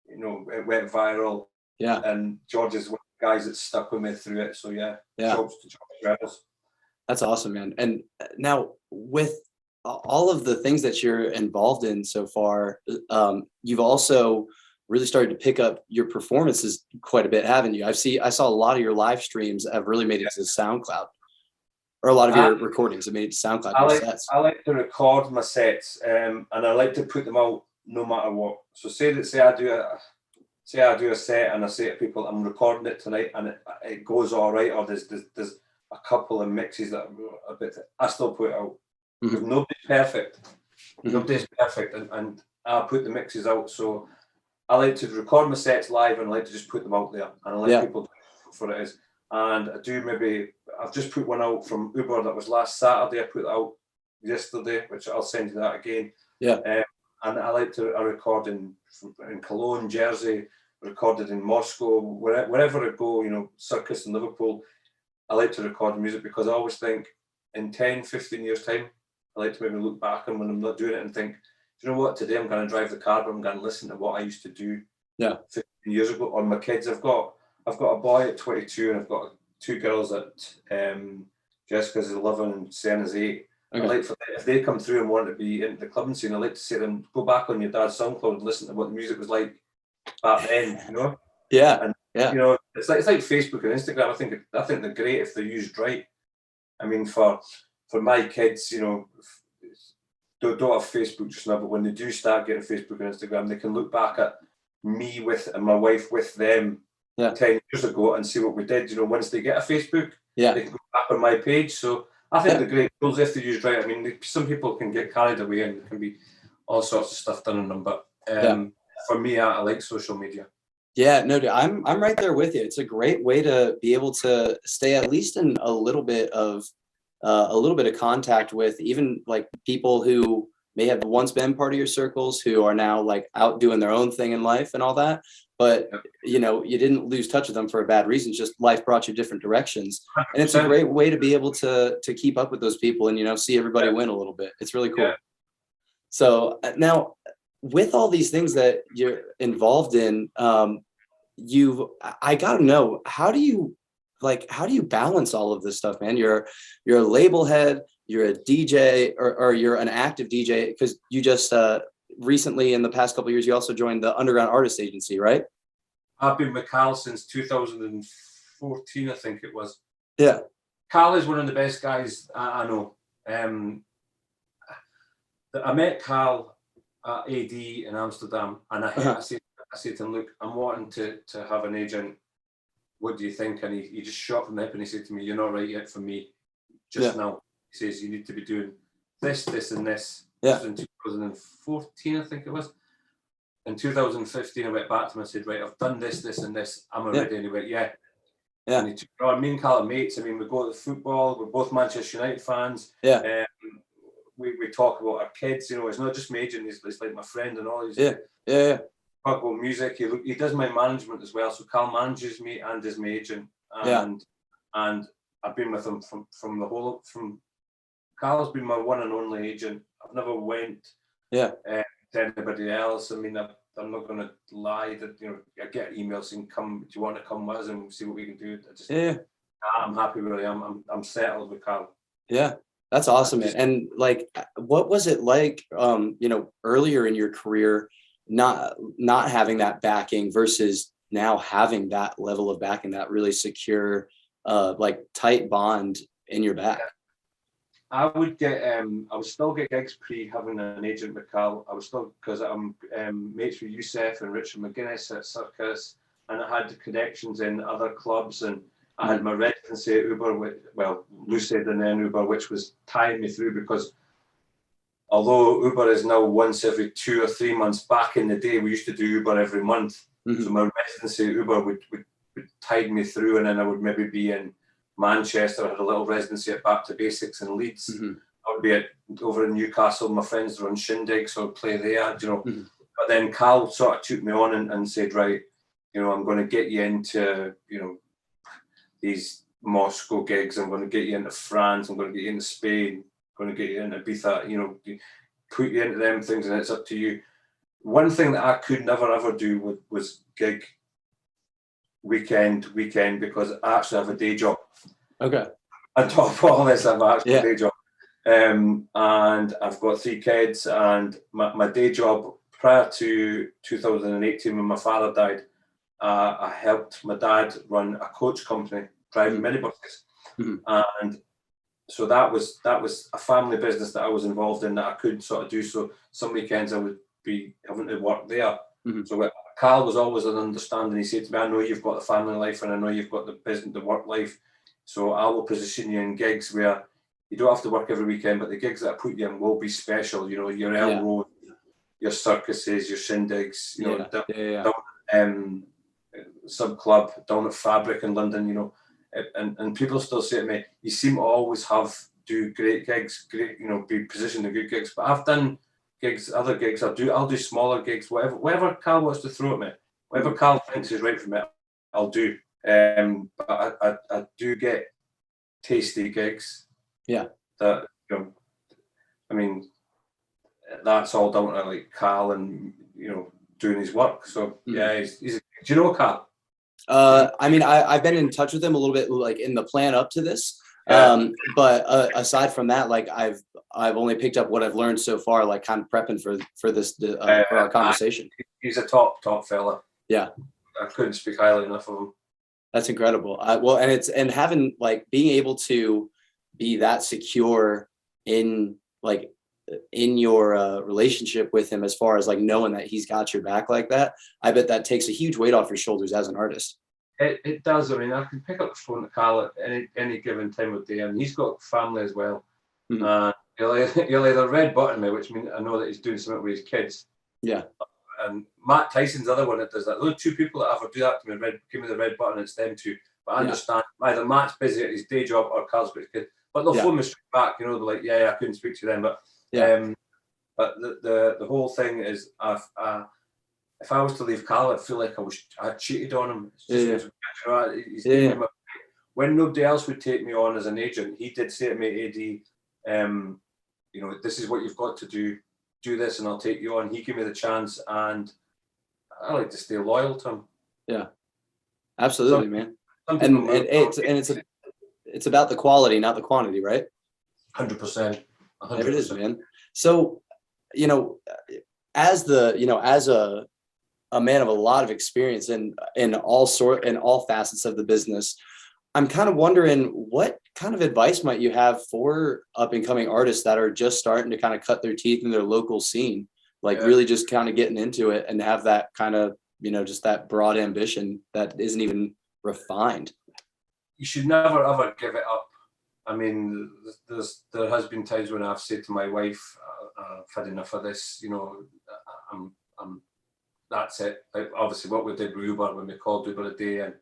it went viral. Yeah. And George is one of the guys that stuck with me through it. So props to George Rebels. That's awesome, man. And now with all of the things that you're involved in so far, you've also really started to pick up your performances quite a bit, haven't you? I saw a lot of your live streams have really made it to SoundCloud. or a lot of your recordings? I mean, SoundCloud, your sets. I like to record my sets, and I like to put them out no matter what. So say I do a set and I say to people, I'm recording it tonight, and it goes all right, or there's a couple of mixes that are a bit, I still put it out. Because nobody's perfect. Nobody's perfect, and I put the mixes out. So I like to record my sets live, and I like to just put them out there, and I like people to for it is. And I've just put one out from Uber that was last Saturday. I put it out yesterday, which I'll send you that again. Yeah. And I like to record in Cologne, Jersey, recorded in Moscow, wherever I go, you know, Circus in Liverpool. I like to record music because I always think in 10, 15 years time, I like to maybe look back and when I'm not doing it and think, do you know what, today I'm going to drive the car, but I'm going to listen to what I used to do 15 years ago. Or my kids, I've got a boy at 22 and I've got 2 girls at Jessica's 11 and Sienna's 8. Okay. I like for them, if they come through and want to be into the clubbing scene, I like to say to them, go back on your dad's Soundcloud and listen to what the music was like back then, you know? Yeah. And you know, it's like Facebook and Instagram. I think they're great if they're used right. I mean, for my kids, you know, don't have Facebook just now, but when they do start getting Facebook and Instagram, they can look back at me and my wife with them 10 years ago and see what we did. You know, once they get a Facebook, they can go back on my page. So I think they're great tools if they're used right. I mean, some people can get carried away and there can be all sorts of stuff done on them, but for me, I like social media. Yeah, no, dude, I'm right there with you. It's a great way to be able to stay at least in a little bit of contact with even like people who may have once been part of your circles who are now like out doing their own thing in life and all that. But you know, you didn't lose touch with them for a bad reason. Just life brought you different directions, and it's a great way to be able to keep up with those people and, you know, see everybody win a little bit. It's really cool. So now, with all these things that you're involved in, I gotta know, how do you balance all of this stuff, man? You're a label head, you're a DJ, or you're an active DJ, because you just recently in the past couple of years, you also joined the Underground Artist Agency, right? I've been with Cal since 2014, I think it was. Yeah. Cal is one of the best guys I know. I met Cal at AD in Amsterdam, and I said to him, look, I'm wanting to have an agent. What do you think? And he just shot from the hip and he said to me, you're not right yet for me just now. He says, you need to be doing this, this, and this. This was in 2014, I think it was. In 2015, I went back to him and said, right, I've done this, this, and this. I'm ready. And he went, yeah. And he took, me and Cal are mates. I mean, we go to football. We're both Manchester United fans. Yeah. We talk about our kids. You know, it's not just my agent. It's like my friend and all. Talk about music. He does my management as well. So Cal manages me and is my agent. And I've been with him from Cal's been my one and only agent. I've never went to anybody else. I mean, I'm not going to lie that, you know, I get emails saying, "Come, do you want to come with us and see what we can do?" I'm happy where I am. I'm settled with Cal. Yeah, that's awesome, man. And like, what was it like, you know, earlier in your career, not having that backing versus now having that level of backing, that really secure, like tight bond in your back? I would still get gigs pre having an agent with Cal. I was still, because I'm mates with Yousef and Richard McGuinness at Circus, and I had the connections in other clubs, and I had my residency at Uber, Lucid and then Uber, which was tying me through, because although Uber is now once every 2 or 3 months, back in the day we used to do Uber every month. So my residency at Uber would tide me through, and then I would maybe be in Manchester. I had a little residency at Back to Basics in Leeds. I would be over in Newcastle. My friends were on shindig, so I'd play there, you know. But then Cal sort of took me on and said, right, you know, I'm going to get you into, you know, these Moscow gigs. I'm going to get you into France. I'm going to get you into Spain. I'm going to get you into Ibiza. You know, put you into them things, and it's up to you. One thing that I could never ever do was gig weekend, because I actually have a day job. Okay. On top of all this, I have actually a day job. And I've got 3 kids, and my day job prior to 2018, when my father died, I helped my dad run a coach company, driving minibuses. And so that was a family business that I was involved in that I could sort of do. So some weekends I would be having to work there. So Carl was always an understanding. He said to me, I know you've got the family life and I know you've got the business, the work life. So I will position you in gigs where you don't have to work every weekend, but the gigs that I put you in will be special. You know, your El Road, your circuses, your shindigs, you know, Sub Club, down at Fabric in London, you know, and people still say to me, you seem to always do great gigs, you know, be positioned in good gigs. But I've done gigs, other gigs. I'll do smaller gigs, whatever Carl wants to throw at me, whatever Carl thinks is right for me, I'll do. But I do get tasty gigs. Yeah. That, you know, I mean, that's all down to like Carl and, you know, doing his work. So yeah, he's do you know Carl? I mean, I've been in touch with him a little bit, like in the plan up to this. But aside from that, like I've only picked up what I've learned so far, like kind of prepping for this for our conversation. He's a top fella. Yeah, I couldn't speak highly enough of him. That's incredible. Well, and having like being able to be that secure in your relationship with him, as far as like knowing that he's got your back like that, I bet that takes a huge weight off your shoulders as an artist. It does. I mean, I can pick up the phone to Carl at any given time of day, and he's got family as well. He'll either red button me, which means I know that he's doing something with his kids. Yeah. And Matt Tyson's the other one that does that. Those two people that ever do that to me, give me the red button, it's them two. But I understand either Matt's busy at his day job or Carl's got his kid. But they'll phone me straight back, you know, they're like, yeah, I couldn't speak to them. But but the whole thing is, if I was to leave Carl, I'd feel like I cheated on him. It's just, you know, when nobody else would take me on as an agent, he did say to me, AD, you know, this is what you've got to do this and I'll take you on. He gave me the chance and I like to stay loyal to him. Yeah, absolutely, man. And it's about the quality, not the quantity, right? 100%. There it is, man. So, you know, as a man of a lot of experience in all facets of the business, I'm kind of wondering what kind of advice might you have for up and coming artists that are just starting to kind of cut their teeth in their local scene, like really just kind of getting into it and have that kind of, you know, just that broad ambition that isn't even refined. You should never ever give it up. I mean, there has been times when I've said to my wife, I've had enough of this, you know, I'm that's it. Like, obviously what we did with Uber when we called Uber a day, and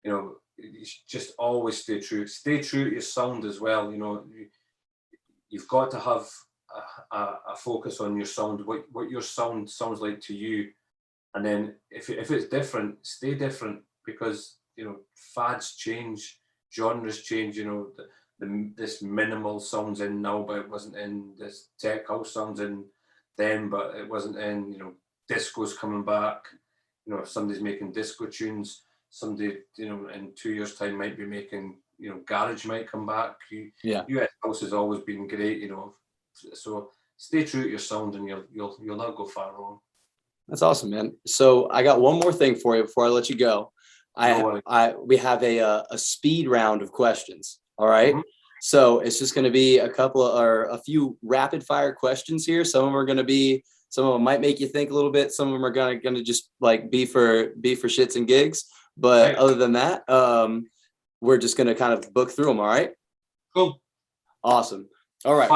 you know, you just always stay true to your sound as well. You know, you've got to have a focus on your sound, what your sound sounds like to you, and then if it's different, stay different, because you know, fads change, genres change. You know, this minimal sounds in now, but it wasn't in. This tech house sounds in then, but it wasn't in. You know, disco's coming back. You know, if somebody's making disco tunes, somebody, you know, in 2 years' time might be making, you know, garage might come back. US house has always been great, you know. So stay true to your sound, and you'll not go far wrong. That's awesome, man. So I got one more thing for you before I let you go. We have a speed round of questions. All right. So it's just going to be a few rapid fire questions here. Some of them might make you think a little bit. Some of them are going to just like be for shits and gigs. But other than that, we're just going to kind of book through them. All right. Cool. Awesome. All right.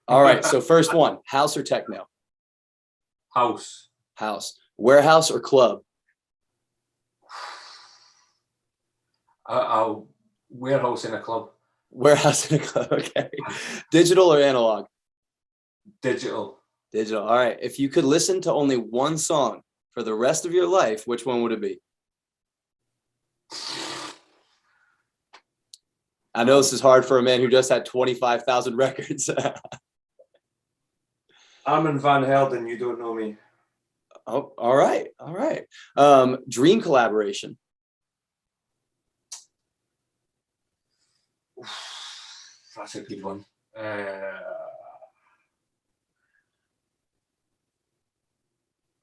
All right. So first one, house or techno? House. Warehouse or club? I'll warehouse in a club. Warehouse in a club. Okay. Digital or analog? Digital. All right. If you could listen to only one song for the rest of your life, which one would it be? I know this is hard for a man who just had 25,000 records. Armin van Helden, You Don't Know Me. Oh, all right. Dream collaboration. That's a good one.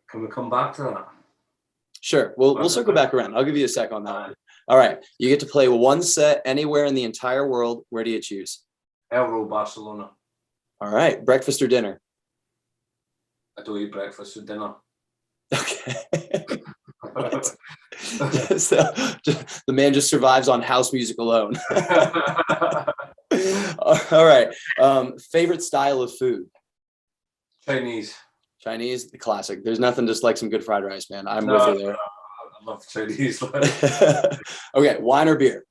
Can we come back to that? Sure. We'll circle back around. I'll give you a sec on that one. All right. You get to play one set anywhere in the entire world. Where do you choose? El Roll, Barcelona. All right. Breakfast or dinner? I don't eat breakfast for dinner. Okay. So, the man just survives on house music alone. All right. Favorite style of food? Chinese. Chinese, the classic. There's nothing just like some good fried rice, man. I'm with you there. I love Chinese. Okay. Wine or beer?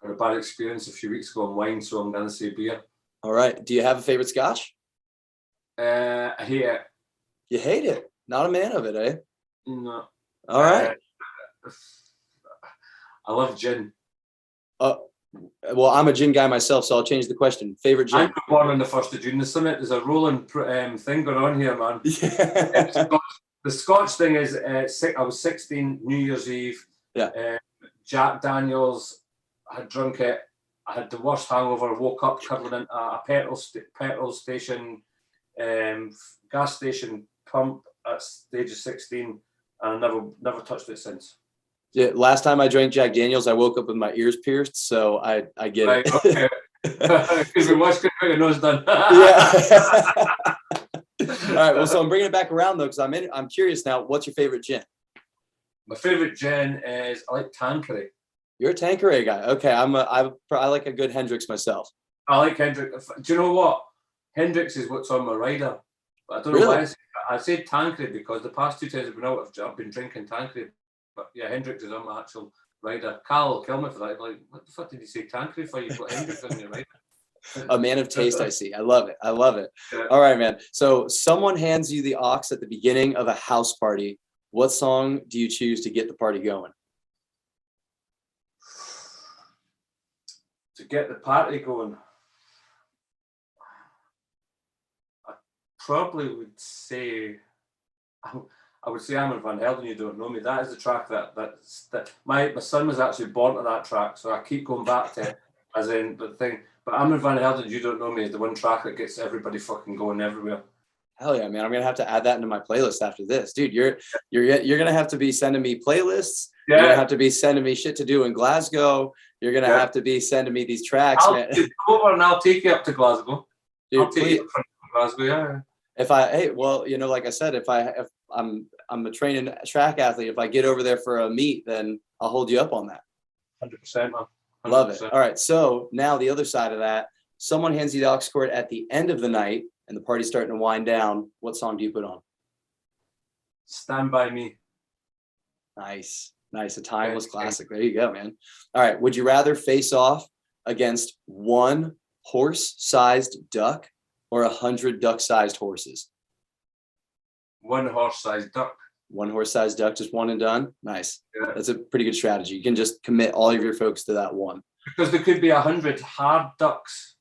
I had a bad experience a few weeks ago on wine, so I'm going to say beer. All right. Do you have a favorite scotch? I hate it. You hate it. Not a man of it, eh? No. All right. I love gin. Well, I'm a gin guy myself, so I'll change the question. Favorite gin? I'm born on the 1st of June. There's a rolling thing going on here, man. Yeah. The Scotch thing is, I was 16, New Year's Eve. Yeah. Jack Daniels, I had drunk it. I had the worst hangover. Woke up cuddling into a petrol station, gas station pump at the age of 16, and I never touched it since. Yeah. Last time I drank Jack Daniels, I woke up with my ears pierced, so I get Right, it. okay. Because we watched your nose done. Yeah. All right. Well, so I'm bringing it back around though, because I'm curious now. What's your favorite gin? My favorite gin is I like Tanqueray. You're a Tanqueray guy. Okay. I like a good Hendrix myself. I like Hendrix. Do you know what? Hendrix is what's on my rider. But I don't know Really? why I say Tanqueray because the past 2 times I've been out, I've been drinking Tanqueray. But yeah, Hendrix is on my actual rider. Carl will kill me for that. Like, what the fuck did you say Tanqueray for? You've got Hendrix on your rider. A man of taste, I see. I love it. I love it. Yeah. All right, man. So someone hands you the aux at the beginning of a house party. What song do you choose to get the party going? To get the party going, I probably would say, I would say Armin van Helden, You Don't Know Me. That is the track that my son was actually born to that track, so I keep going back to it as in the thing. But Armin van Helden, You Don't Know Me is the one track that gets everybody fucking going everywhere. Hell yeah, man. I'm gonna have to add that into my playlist after this. Dude, you're gonna have to be sending me playlists. Yeah. You're gonna have to be sending me shit to do in Glasgow. You're gonna have to be sending me these tracks, man. I'll come over and I'll take you up to Glasgow. Dude, I'll take you up to Glasgow, yeah. Well, like I said, if I'm a training track athlete, if I get over there for a meet, then I'll hold you up on that. 100%, man. 100%. Love it. All right. So now the other side of that, someone hands you the aux cord at the end of the night and the party's starting to wind down. What song do you put on? Stand By Me. Nice. A timeless classic. There you go, man. All right. Would you rather face off against one horse-sized duck or 100 duck-sized horses? One horse-sized duck. One horse-sized duck, just one and done. Nice. Yeah. That's a pretty good strategy. You can just commit all of your focus to that one. Because there could be 100 hard ducks.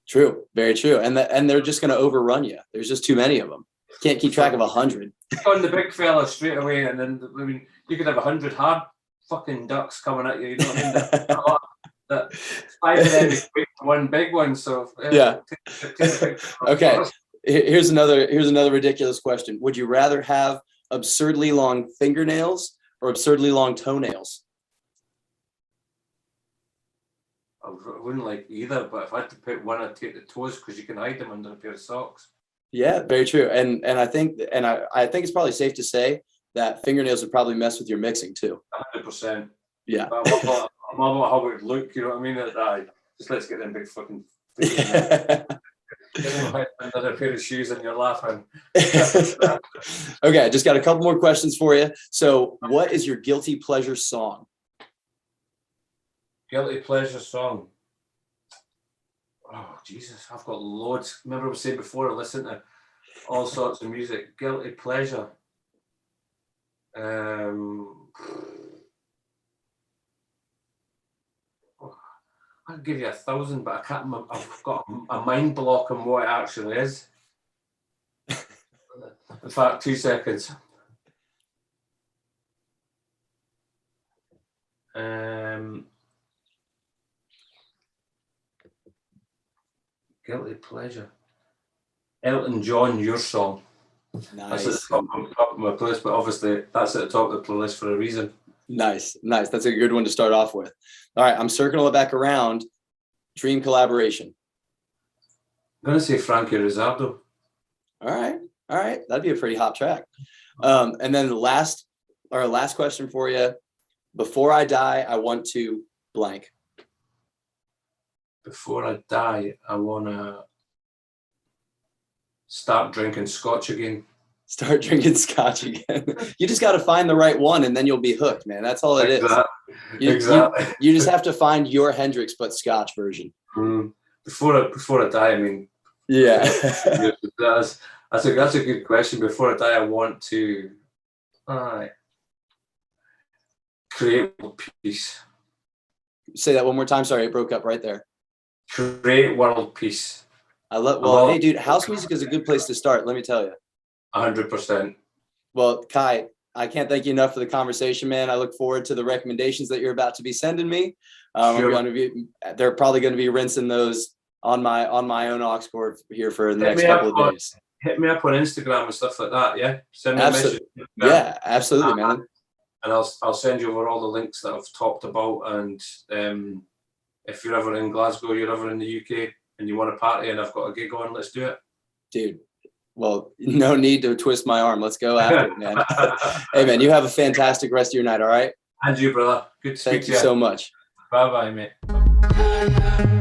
True. Very true. And they're just going to overrun you. There's just too many of them. Can't keep track of 100. On the big fella straight away, and then you could have 100 hard fucking ducks coming at you. You know what I mean? That 5 of them equate to one big one. So yeah. Okay. Here's another ridiculous question. Would you rather have absurdly long fingernails or absurdly long toenails? I wouldn't like either, but if I had to pick one, I'd take the toes because you can hide them under a pair of socks. Yeah, very true. And I think it's probably safe to say that fingernails would probably mess with your mixing too. 100%. Yeah. I'm all about how it would look, you know what I mean? Just let's get them big fucking another pair of shoes and you're laughing. Okay, I just got a couple more questions for you. So what is your guilty pleasure song? Guilty pleasure song. Oh, Jesus, I've got loads. Remember I was saying before, I listen to all sorts of music. Guilty pleasure. I'll give you 1,000, but I can't. I've got a mind block on what it actually is. In fact, 2 seconds. Guilty pleasure. Elton John, Your Song. Nice. That's at the top of my playlist, but obviously that's at the top of the playlist for a reason. Nice. That's a good one to start off with. All right, I'm circling it back around. Dream collaboration. I'm gonna say Frankie Rizzardo. All right. That'd be a pretty hot track. And then the last question for you. Before I die, I want to blank. Before I die, I wanna start drinking scotch again. Start drinking scotch again. You just got to find the right one, and then you'll be hooked, man. That's all it is. Exactly. You just have to find your Hendrix but scotch version. Before I die, I mean. Yeah. That's a good question. Before I die, I want to create world peace. Say that one more time. Sorry, it broke up right there. Create world peace. Hey, dude, house music is a good place to start. Let me tell you. 100%. Well, Kai, I can't thank you enough for the conversation, man. I look forward to the recommendations that you're about to be sending me. Sure. They're probably going to be rinsing those on my own aux cord here for the next couple of days. Hit me up on Instagram and stuff like that. Yeah, send me a message. Yeah, absolutely, man. And I'll send you over all the links that I've talked about. And if you're ever in Glasgow, you're ever in the UK, and you want to party, and I've got a gig on, let's do it, dude. Well, no need to twist my arm. Let's go after it, man. Hey, man, you have a fantastic rest of your night. All right. And you, brother. Good to speak to you. Thank you so much. Bye-bye, mate.